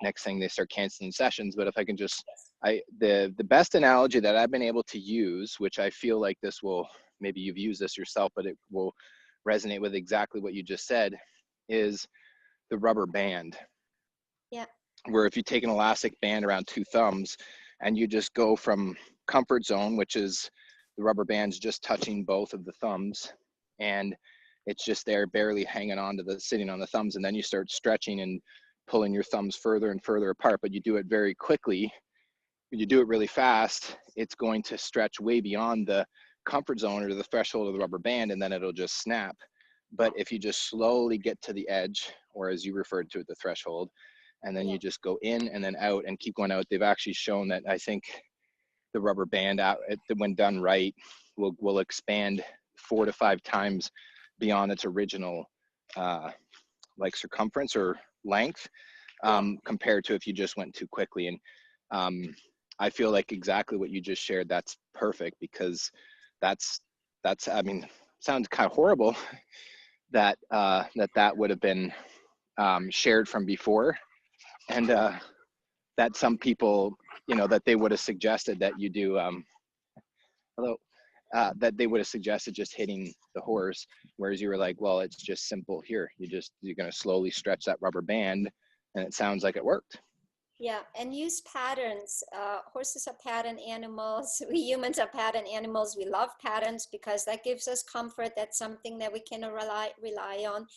next thing they start canceling sessions. But if I can just, the best analogy that I've been able to use, which I feel like this will, maybe you've used this yourself, but it will resonate with exactly what you just said, is the rubber band. Yeah. Where if you take an elastic band around two thumbs and you just go from comfort zone, which is the rubber band's just touching both of the thumbs, and it's just there barely hanging on to sitting on the thumbs, and then you start stretching and pulling your thumbs further and further apart, but you do it very quickly. When you do it really fast, it's going to stretch way beyond the comfort zone or the threshold of the rubber band, and then it'll just snap. But if you just slowly get to the edge, or as you referred to it, the threshold, and then you just go in and then out and keep going out, they've actually shown that, I think, the rubber band, when done right, will expand 4 to 5 times beyond its original circumference or length, compared to if you just went too quickly. And I feel like exactly what you just shared, that's perfect, because that's I mean, sounds kind of horrible that that would have been shared from before, and that some people, that they would have suggested that you do that they would have suggested just hitting the horse, whereas you were like, well, it's just simple. Here, you're going to slowly stretch that rubber band, and it sounds like it worked. Yeah, and use patterns. Horses are pattern animals. We humans are pattern animals. We love patterns because that gives us comfort. That's something that we can rely on.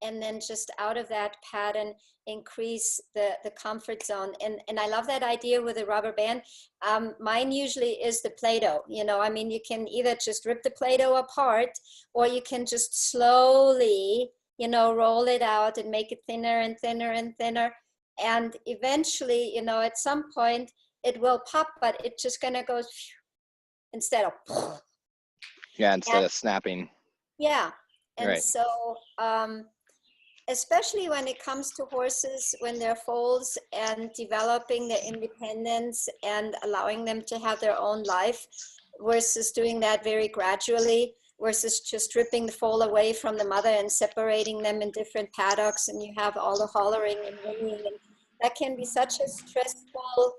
And then just out of that pattern, increase the comfort zone. And I love that idea with the rubber band. Mine usually is the Play-Doh. I mean, you can either just rip the Play-Doh apart, or you can just slowly, roll it out and make it thinner and thinner and thinner. And eventually, at some point it will pop, but it's just going to go instead of. Yeah, instead of snapping. Yeah. And right. So, especially when it comes to horses, when they're foals and developing their independence and allowing them to have their own life, versus doing that very gradually, versus just ripping the foal away from the mother and separating them in different paddocks, and you have all the hollering and whinnying, and that can be such a stressful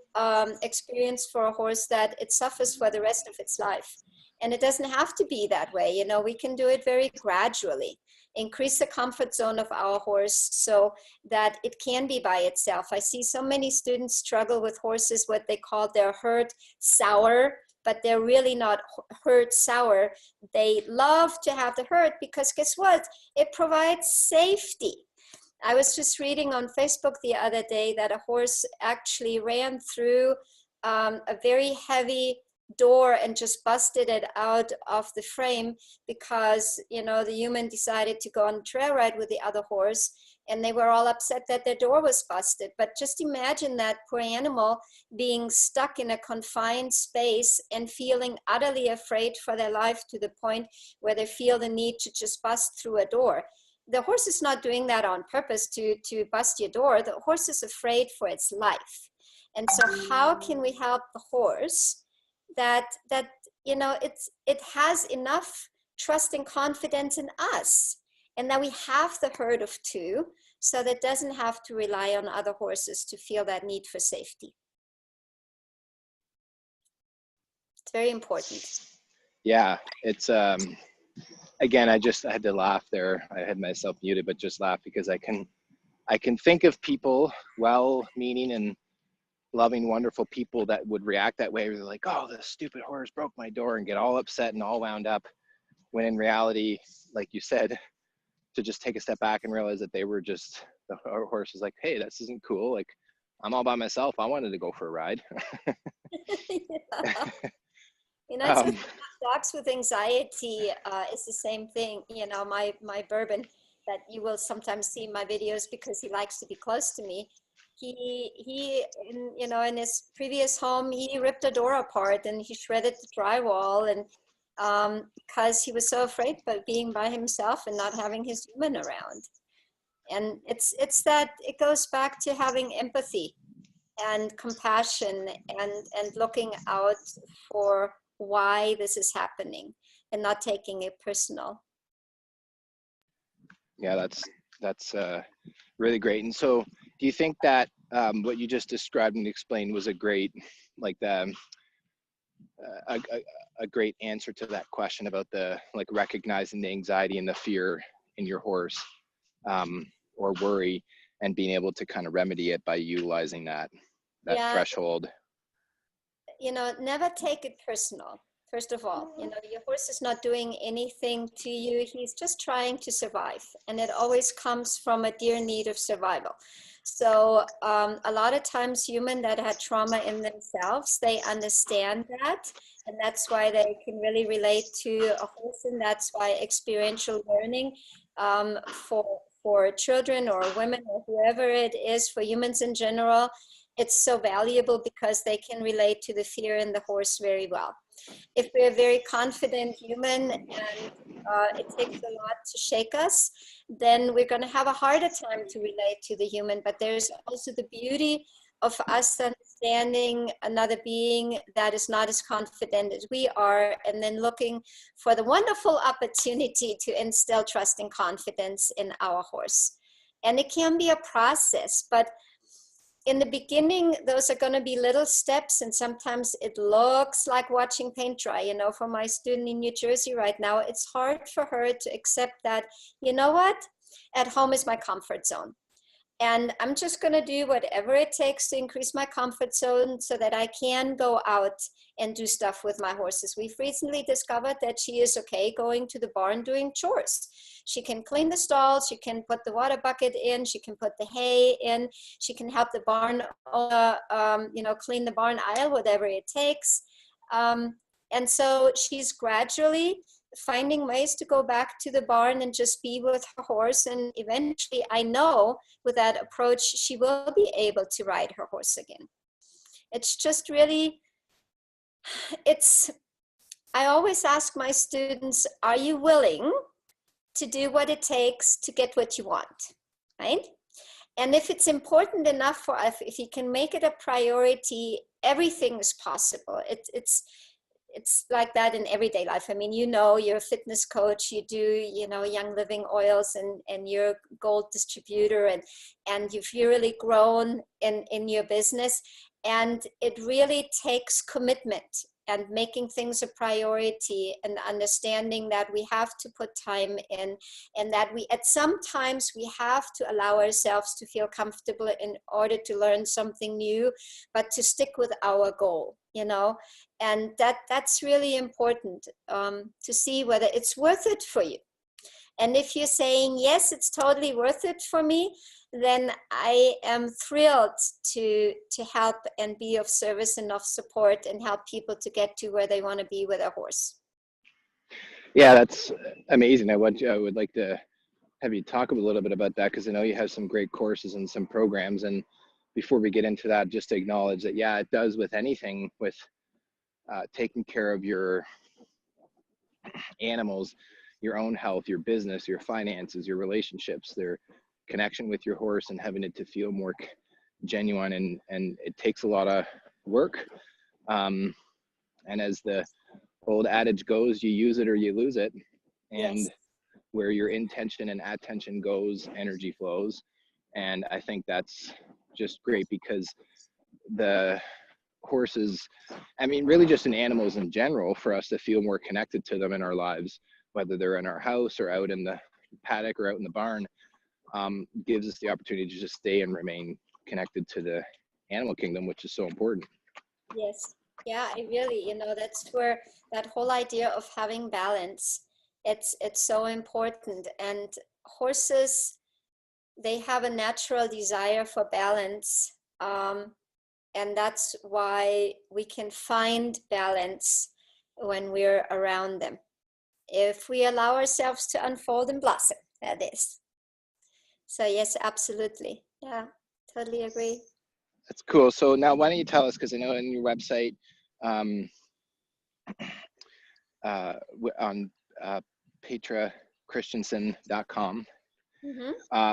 experience for a horse that it suffers for the rest of its life. And it doesn't have to be that way. We can do it very gradually. Increase the comfort zone of our horse so that it can be by itself. I see so many students struggle with horses, what they call their herd sour, but they're really not herd sour. They love to have the herd because guess what? It provides safety. I was just reading on Facebook the other day that a horse actually ran through a very heavy door and just busted it out of the frame because, you know, the human decided to go on a trail ride with the other horse, and they were all upset that their door was busted. But just imagine that poor animal being stuck in a confined space and feeling utterly afraid for their life to the point where they feel the need to just bust through a door. The horse is not doing that on purpose to bust your door. The horse is afraid for its life. And so how can we help the horse that you know, it has enough trust and confidence in us, and that we have the herd of two, so that it doesn't have to rely on other horses to feel that need for safety. It's very important. Yeah, it's again, I had to laugh there. I had myself muted, but just laugh because I can think of people, well-meaning and loving, wonderful people that would react that way. They're like, "Oh, this stupid horse broke my door," and get all upset and all wound up. When in reality, like you said, to just take a step back and realize that they were just, the horse is like, "Hey, this isn't cool. Like, I'm all by myself. I wanted to go for a ride." Yeah. You know, it's with dogs with anxiety, it's the same thing. You know, my Bourbon that you will sometimes see in my videos because he likes to be close to me. He you know, in his previous home, he ripped a door apart and he shredded the drywall, and because he was so afraid of being by himself and not having his human around. And it's that it goes back to having empathy and compassion and looking out for why this is happening and not taking it personal. Yeah, that's really great. And so do you think that what you just described and explained was a great, like a great answer to that question about the, like, recognizing the anxiety and the fear in your horse, or worry, and being able to kind of remedy it by utilizing that Yeah. threshold? You know, never take it personal. First of all, you know, your horse is not doing anything to you. He's just trying to survive. And it always comes from a dear need of survival. So a lot of times humans that had trauma in themselves, they understand that. And that's why they can really relate to a horse. And that's why experiential learning for children or women or whoever it is, for humans in general, it's so valuable because they can relate to the fear in the horse very well. If we're a very confident human and it takes a lot to shake us, then we're going to have a harder time to relate to the human. But there's also the beauty of us understanding another being that is not as confident as we are, and then looking for the wonderful opportunity to instill trust and confidence in our horse. And it can be a process, but in the beginning, those are going to be little steps, and sometimes it looks like watching paint dry. You know, for my student in New Jersey right now, it's hard for her to accept that, you know what, at home is my comfort zone. And I'm just going to do whatever it takes to increase my comfort zone so that I can go out and do stuff with my horses. We've recently discovered that she is okay going to the barn doing chores. She can clean the stalls, she can put the water bucket in, she can put the hay in, she can help the barn owner, you know, clean the barn aisle, whatever it takes. And so she's gradually finding ways to go back to the barn and just be with her horse. And eventually, I know with that approach, she will be able to ride her horse again. It's just really, I always ask my students, are you willing to do what it takes to get what you want, right? And if it's important enough for us, if you can make it a priority, everything is possible. It's like that in everyday life. I mean, you know, you're a fitness coach, you do, you know, Young Living oils, and you're a gold distributor, and you've really grown in your business. And it really takes commitment and making things a priority, and understanding that we have to put time in, and that we, at some times, we have to allow ourselves to feel comfortable in order to learn something new, but to stick with our goal, you know. And that's really important, to see whether it's worth it for you. And if you're saying, yes, it's totally worth it for me, then I am thrilled to help and be of service and of support and help people to get to where they want to be with a horse. Yeah, that's amazing. I would like to have you talk a little bit about that, because I know you have some great courses and some programs. And before we get into that, just to acknowledge that, yeah, it does with anything, with taking care of your animals, your own health, your business, your finances, your relationships, their connection with your horse, and having it to feel more genuine. And it takes a lot of work. And as the old adage goes, you use it or you lose it. And Yes. where your intention and attention goes, energy flows. And I think that's just great, because the horses, I mean, really just in animals in general, for us to feel more connected to them in our lives, whether they're in our house or out in the paddock or out in the barn, gives us the opportunity to just stay and remain connected to the animal kingdom, which is so important. Yes. Yeah, I really, that's where that whole idea of having balance, it's so important. And horses, they have a natural desire for balance. And that's why we can find balance when we're around them, if we allow ourselves to unfold and blossom, that is. So yes, absolutely. Yeah, totally agree. That's cool. So now why don't you tell us, because I know on your website, on petrachristensen.com,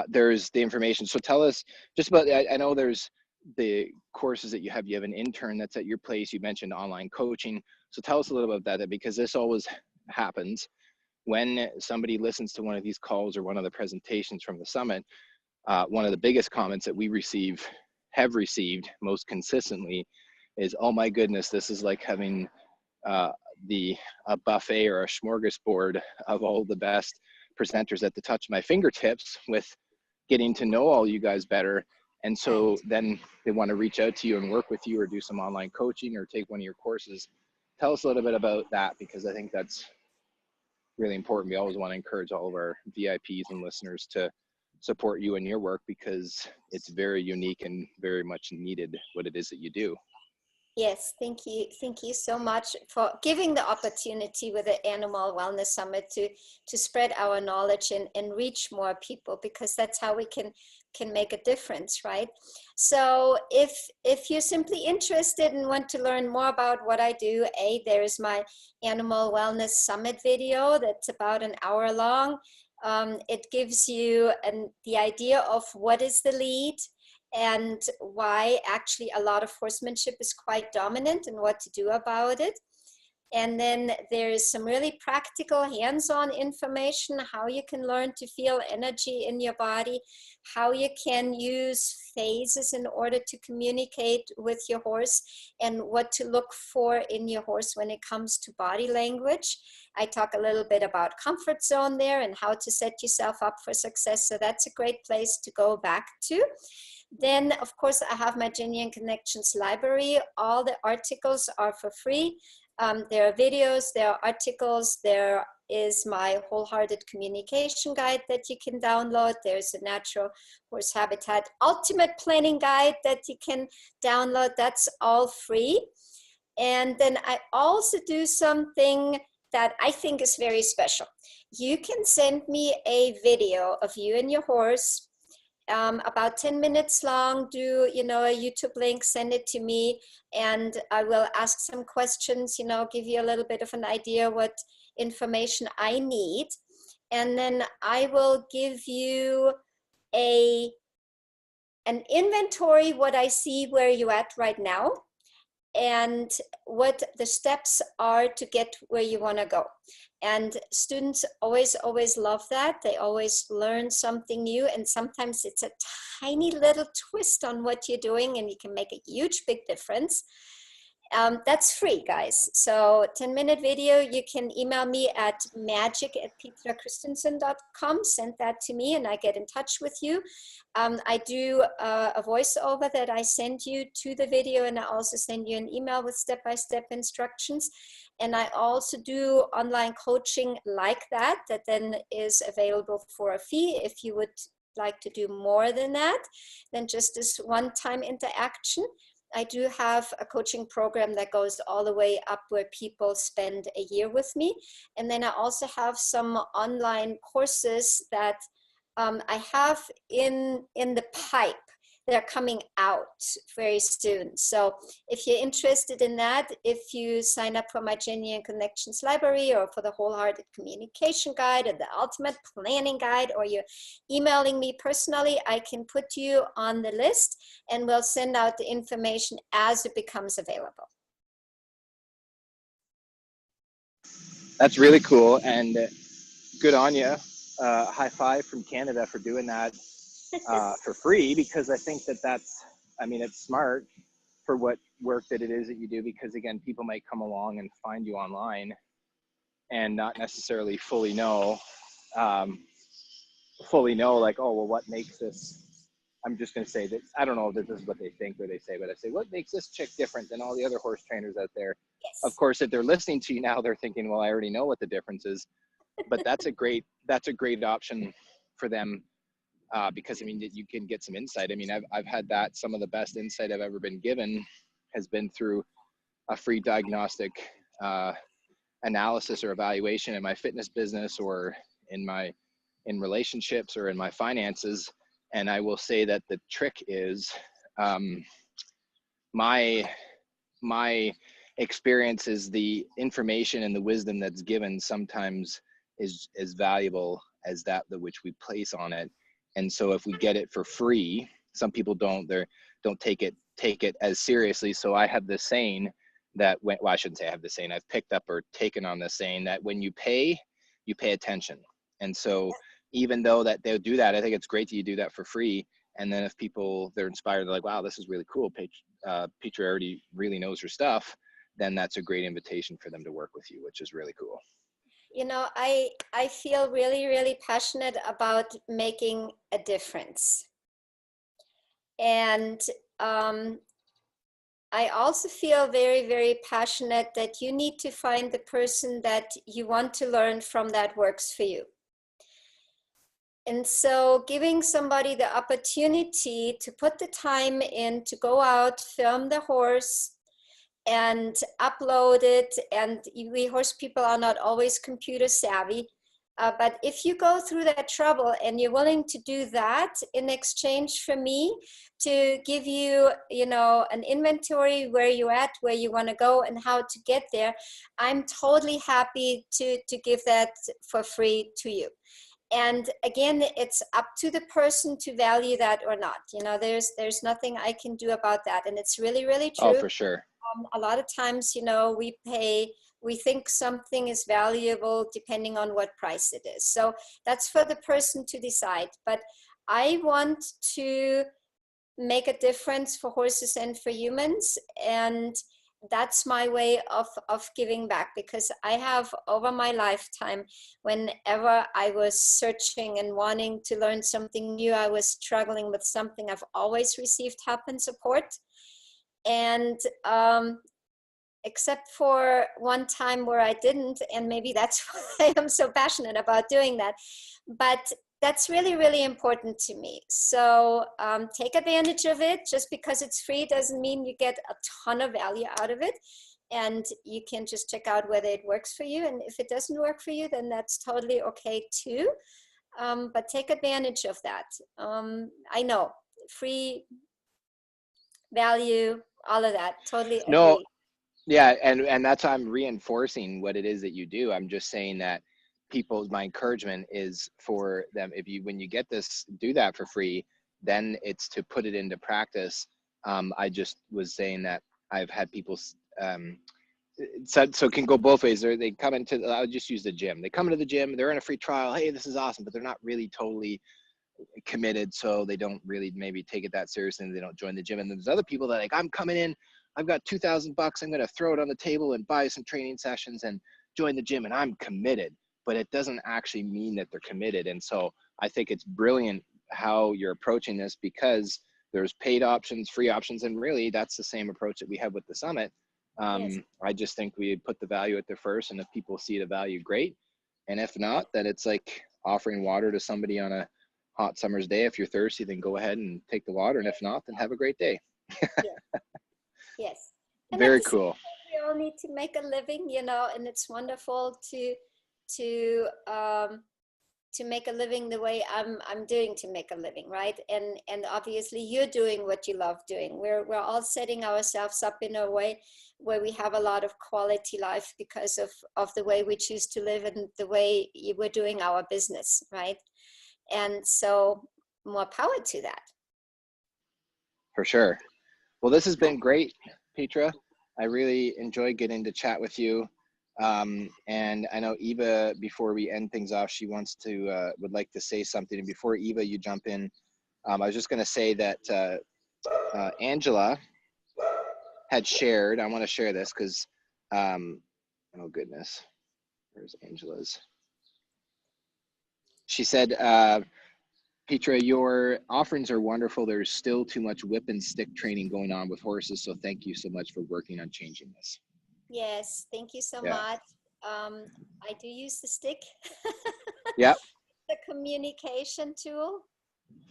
there's the information. So tell us just about, I know there's the courses that you have an intern that's at your place. You mentioned online coaching. So tell us a little about that, because this always happens when somebody listens to one of these calls or one of the presentations from the summit. One of the biggest comments that we have received most consistently is, oh my goodness, this is like having a buffet or a smorgasbord of all the best presenters at the touch of my fingertips, with getting to know all you guys better. And so then they want to reach out to you and work with you, or do some online coaching, or take one of your courses. Tell us a little bit about that, because I think that's really important. We always want to encourage all of our VIPs and listeners to support you in your work, because it's very unique and very much needed, what it is that you do. Yes, thank you. Thank you so much for giving the opportunity with the Animal Wellness Summit to spread our knowledge and reach more people, because that's how we can make a difference, right? So if you're simply interested and want to learn more about what I do, there is my Animal Wellness Summit video that's about an hour long. It gives you the idea of what is the lead, and why actually a lot of horsemanship is quite dominant, and what to do about it. And then there's some really practical hands-on information, how you can learn to feel energy in your body, how you can use phases in order to communicate with your horse, and what to look for in your horse when it comes to body language. I talk a little bit about comfort zone there and how to set yourself up for success. So that's a great place to go back to. Then, of course, I have my Genuine Connections library. All the articles are for free. There are videos, there are articles, there is my Wholehearted Communication Guide that you can download. There's a Natural Horse Habitat Ultimate Planning Guide that you can download. That's all free. And then I also do something that I think is very special. You can send me a video of you and your horse, about 10 minutes long. Do a YouTube link, send it to me, and I will ask some questions, give you a little bit of an idea what information I need. And then I will give you an inventory, what I see where you're at right now, and what the steps are to get where you want to go. And students always love that. They always learn something new, and sometimes it's a tiny little twist on what you're doing, and you can make a huge big difference. That's free, guys. So 10-minute video, you can email me at magic@petrachristensen.com. Send that to me and I get in touch with you. I do a voiceover that I send you to the video, and I also send you an email with step-by-step instructions. And I also do online coaching like that then is available for a fee if you would like to do more than that, than just this one-time interaction, I do have a coaching program that goes all the way up where people spend a year with me. And then I also have some online courses that I have in the pipe. They're coming out very soon. So if you're interested in that, if you sign up for my Genuine Connections library or for the Wholehearted Communication Guide or the Ultimate Planning Guide, or you're emailing me personally, I can put you on the list and we'll send out the information as it becomes available. That's really cool, and good on you. High five from Canada for doing that for free, because I think that's, I mean, it's smart for what work that it is that you do, because again, people might come along and find you online and not necessarily fully know like, oh, well, what makes this, I'm just going to say that, I don't know if this is what they think or they say, but I say, what makes this chick different than all the other horse trainers out there? Yes. Of course, if they're listening to you now, they're thinking, well, I already know what the difference is, but that's a great option for them. Because I mean, you can get some insight. I mean, I've had that, some of the best insight I've ever been given has been through a free diagnostic analysis or evaluation in my fitness business, or in relationships, or in my finances. And I will say that the trick is my experience is the information and the wisdom that's given sometimes is as valuable as that which we place on it. And so if we get it for free, some people don't take it as seriously. So I have this saying that well, I shouldn't say I have this saying, I've picked up or taken on this saying that when you pay attention. And so even though that they'll do that, I think it's great that you do that for free. And then if people, they're inspired, they're like, wow, this is really cool. Petra already really knows her stuff. Then that's a great invitation for them to work with you, which is really cool. You know, I feel really, really passionate about making a difference. And I also feel very, very passionate that you need to find the person that you want to learn from that works for you. And so giving somebody the opportunity to put the time in to go out, film the horse, and upload it. And we horse people are not always computer savvy. But if you go through that trouble and you're willing to do that in exchange for me to give you, you know, an inventory where you're at, where you want to go and how to get there, I'm totally happy to give that for free to you. And again, it's up to the person to value that or not. You know, there's nothing I can do about that. And it's really, really true. Oh, for sure. A lot of times, you know, we think something is valuable depending on what price it is. So that's for the person to decide. But I want to make a difference for horses and for humans. And that's my way of giving back, because I have over my lifetime, whenever I was searching and wanting to learn something new, I was struggling with something, I've always received help and support. And except for one time where I didn't, and maybe that's why I'm so passionate about doing that. But that's really, really important to me. So take advantage of it. Just because it's free doesn't mean you get a ton of value out of it. And you can just check out whether it works for you. And if it doesn't work for you, then that's totally okay too. But take advantage of that. I know, free value, all of that, totally agree. No, yeah, and that's why I'm reinforcing what it is that you do. I'm just saying that my encouragement is for them, when you get this, do that for free, then it's to put it into practice. I just was saying that I've had people, so it can go both ways. They come into, I'll just use the gym. They come into the gym, they're in a free trial. Hey, this is awesome, but they're not really totally committed. So they don't really maybe take it that seriously and they don't join the gym. And there's other people that like, I'm coming in, I've got $2,000. I'm going to throw it on the table and buy some training sessions and join the gym. And I'm committed, but it doesn't actually mean that they're committed. And so I think it's brilliant how you're approaching this, because there's paid options, free options. And really that's the same approach that we have with the summit. Yes. I just think we put the value at there first. And if people see the value, great. And if not, then it's like offering water to somebody on hot summer's day. If you're thirsty, then go ahead and take the water. And if not, then have a great day. Yeah. Yes. And at Very the same cool. time, we all need to make a living, you know, and it's wonderful to make a living the way I'm doing to make a living, right? And obviously you're doing what you love doing. We're all setting ourselves up in a way where we have a lot of quality life because of the way we choose to live and the way we're doing our business, right? And so more power to that. For sure. Well, this has been great, Petra. I really enjoyed getting to chat with you. And I know Eva, before we end things off, she wants to, would like to say something. And before Eva, you jump in, I was just going to say that Angela had shared, I want to share this because, oh goodness, where's Angela's? She said, Petra, your offerings are wonderful. There's still too much whip and stick training going on with horses. So thank you so much for working on changing this. Yes, thank you so much. I do use the stick. Yep. The communication tool,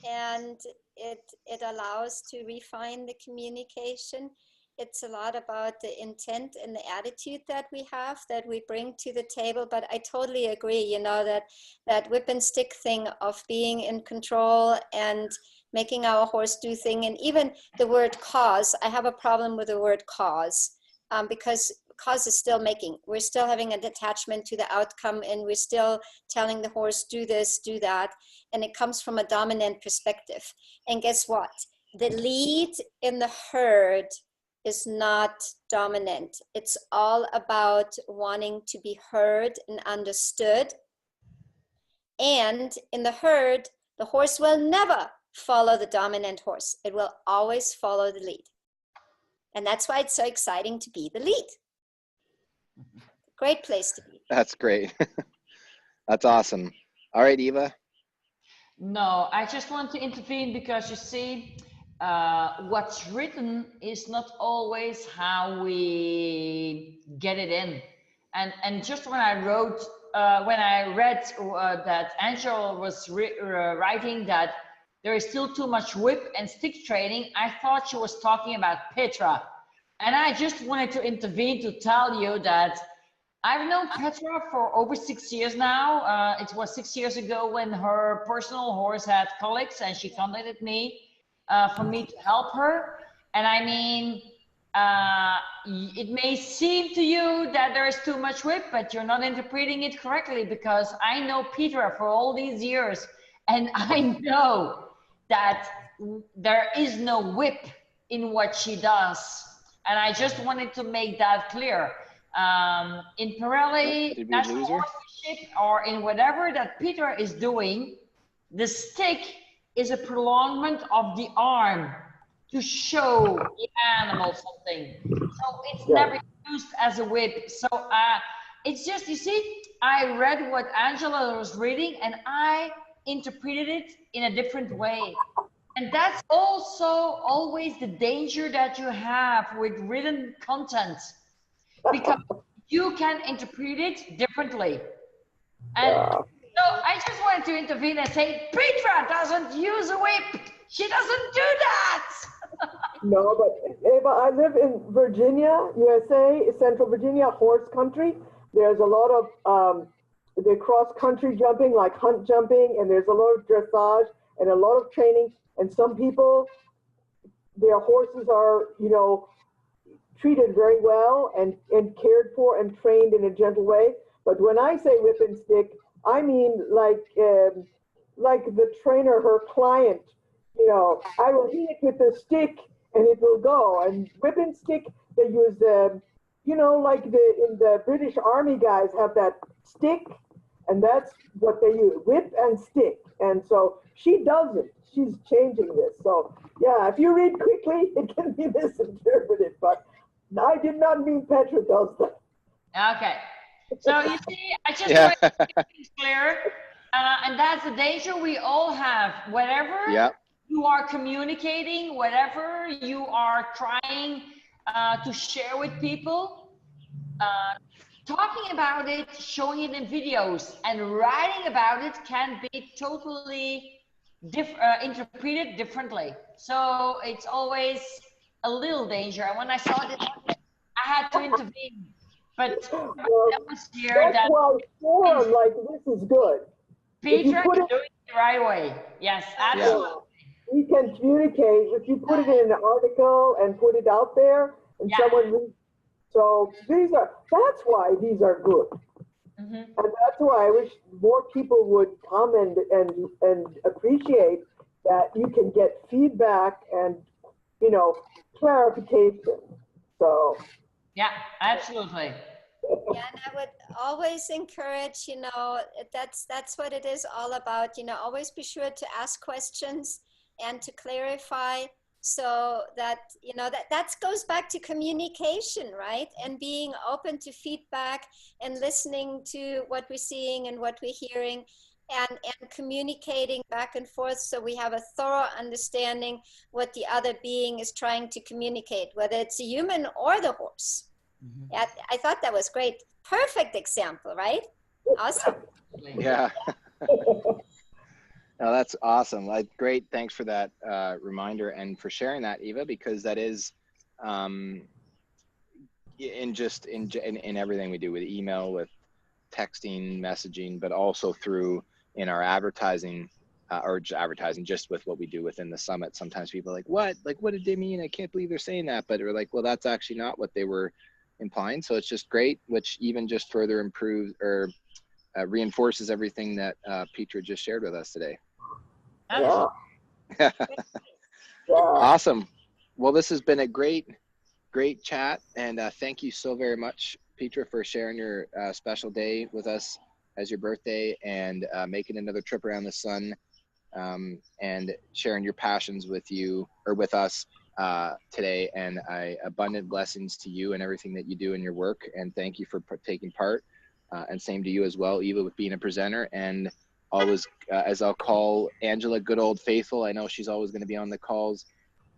and it allows to refine the communication. It's a lot about the intent and the attitude that we have, that we bring to the table. But I totally agree, you know, that whip and stick thing of being in control and making our horse do thing. And even the word cause, I have a problem with the word cause, because cause is still making. We're still having an attachment to the outcome, and we're still telling the horse, do this, do that. And it comes from a dominant perspective. And guess what? The lead in the herd is not dominant. It's all about wanting to be heard and understood. And in the herd, the horse will never follow the dominant horse. It will always follow the lead. And that's why it's so exciting to be the lead. Great place to be. That's great. That's awesome. All right, Eva. No, I just want to intervene because you see, what's written is not always how we get it in. And just when I wrote, when I read that Angela was writing that there is still too much whip and stick training, I thought she was talking about Petra. And I just wanted to intervene to tell you that I've known Petra for over 6 years now. It was 6 years ago when her personal horse had colics and she contacted me for me to help her. And I mean, it may seem to you that there is too much whip, but you're not interpreting it correctly, because I know Petra for all these years and I know that there is no whip in what she does. And I just wanted to make that clear. In Pirelli, National Horsemanship, or in whatever that Petra is doing, the stick is a prolongement of the arm to show the animal something. So it's never used as a whip. So it's just, you see, I read what Angela was reading and I interpreted it in a different way. And that's also always the danger that you have with written content, because you can interpret it differently. And so I just wanted to intervene and say, Petra doesn't use a whip. She doesn't do that. No, but Eva, I live in Virginia, USA, Central Virginia, horse country. There's a lot of the cross-country jumping, like hunt jumping, and there's a lot of dressage and a lot of training. And some people, their horses are, you know, treated very well and cared for and trained in a gentle way. But when I say whip and stick, I mean like the trainer, her client, you know, I will hit it with the stick and it will go. And whip and stick, they use you know, like in the British Army guys have that stick, and that's what they use, whip and stick. And so she doesn't. She's changing this. So yeah, if you read quickly, it can be misinterpreted. But I did not mean Petra does that. Okay. So you see, I just want to make things clear. And that's the danger we all have. Whatever you are communicating, whatever you are trying to share with people, talking about it, showing it in videos, and writing about it can be totally interpreted differently. So it's always a little danger. And when I saw this, I had to intervene. But that was here that's why forum like this is good. Petra is doing it the right way. Yes, absolutely. Yeah. We can communicate if you put it in an article and put it out there, and someone reads. So that's why these are good. And that's why I wish more people would come and appreciate that you can get feedback and, you know, clarification. So. Yeah, absolutely. Yeah, and I would always encourage, you know, that's what it is all about. You know, always be sure to ask questions and to clarify, so that, you know, that goes back to communication, right? And being open to feedback and listening to what we're seeing and what we're hearing, and communicating back and forth, so we have a thorough understanding what the other being is trying to communicate, whether it's a human or the horse. Yeah, I thought that was great. Perfect example, right? Awesome. Yeah. No, that's awesome. Great. Thanks for that reminder and for sharing that, Eva, because that is in everything we do with email, with texting, messaging, but also through in our advertising or advertising, just with what we do within the summit. Sometimes people are like, what? Like, what did they mean? I can't believe they're saying that. But we're like, well, that's actually not what they were implying. So it's just great, which even just further improves or reinforces everything that Petra just shared with us today. Yeah. Awesome. Well, this has been a great chat, and thank you so very much, Petra, for sharing your special day with us as your birthday, and making another trip around the sun, and sharing your passions with us today. And abundant blessings to you and everything that you do in your work, and thank you for taking part, and same to you as well, Eva, with being a presenter. And always, as I'll call Angela, good old faithful, I know she's always going to be on the calls,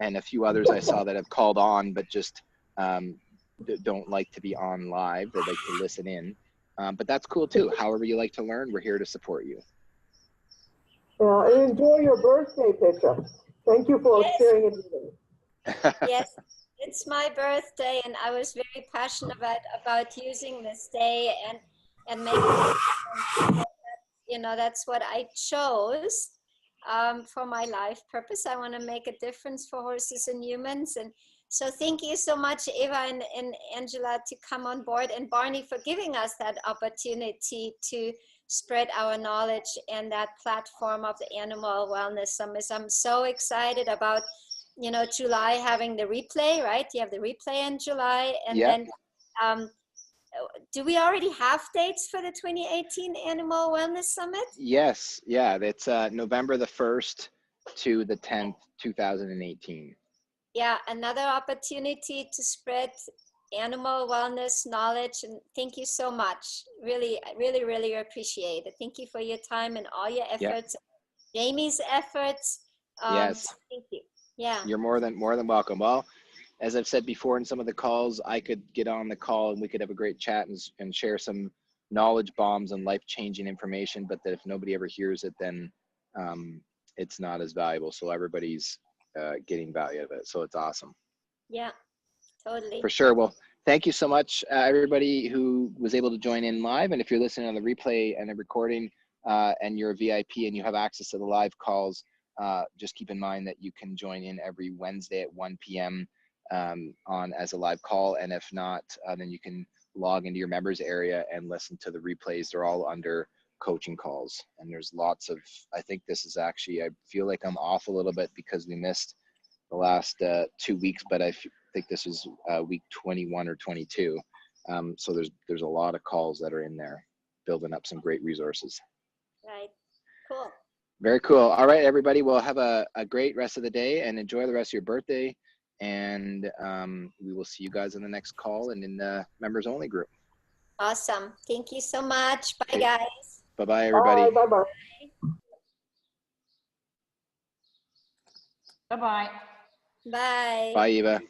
and a few others I saw that have called on but just don't like to be on live. They like to listen in, but that's cool too. However you like to learn, we're here to support you. Yeah, and enjoy your birthday, Petra. Thank you for sharing it with me. Yes, it's my birthday, and I was very passionate about using this day and making, you know, that's what I chose for my life purpose. I want to make a difference for horses and humans. And so thank you so much, Eva and Angela, to come on board, and Barney for giving us that opportunity to spread our knowledge and that platform of the Animal Wellness Summit. I'm so excited about, you know, July having the replay, right? You have the replay in July, and then do we already have dates for the 2018 Animal Wellness Summit? Yes, yeah, it's November the 1st to the 10th, 2018. Yeah, another opportunity to spread animal wellness knowledge, and thank you so much. Really, really, really appreciate it. Thank you for your time and all your efforts, Jamie's efforts. Yes. Thank you. Yeah. You're more than welcome. Well, as I've said before in some of the calls, I could get on the call and we could have a great chat and share some knowledge bombs and life-changing information, but that if nobody ever hears it, then it's not as valuable. So everybody's getting value of it. So it's awesome. Yeah, totally. For sure. Well, thank you so much, everybody who was able to join in live. And if you're listening on the replay and the recording, and you're a VIP and you have access to the live calls, just keep in mind that you can join in every Wednesday at 1 p.m. On as a live call. And if not, then you can log into your members area and listen to the replays. They're all under coaching calls. And there's lots of, I think this is actually, I feel like I'm off a little bit because we missed the last 2 weeks, but I think this is week 21 or 22. So there's a lot of calls that are in there, building up some great resources. Right. Cool. Very cool. All right, everybody. Well, have a great rest of the day and enjoy the rest of your birthday. And we will see you guys in the next call and in the members only group. Awesome. Thank you so much. Bye, guys. Bye-bye, everybody. Bye-bye. Bye-bye. Bye. Bye, Eva.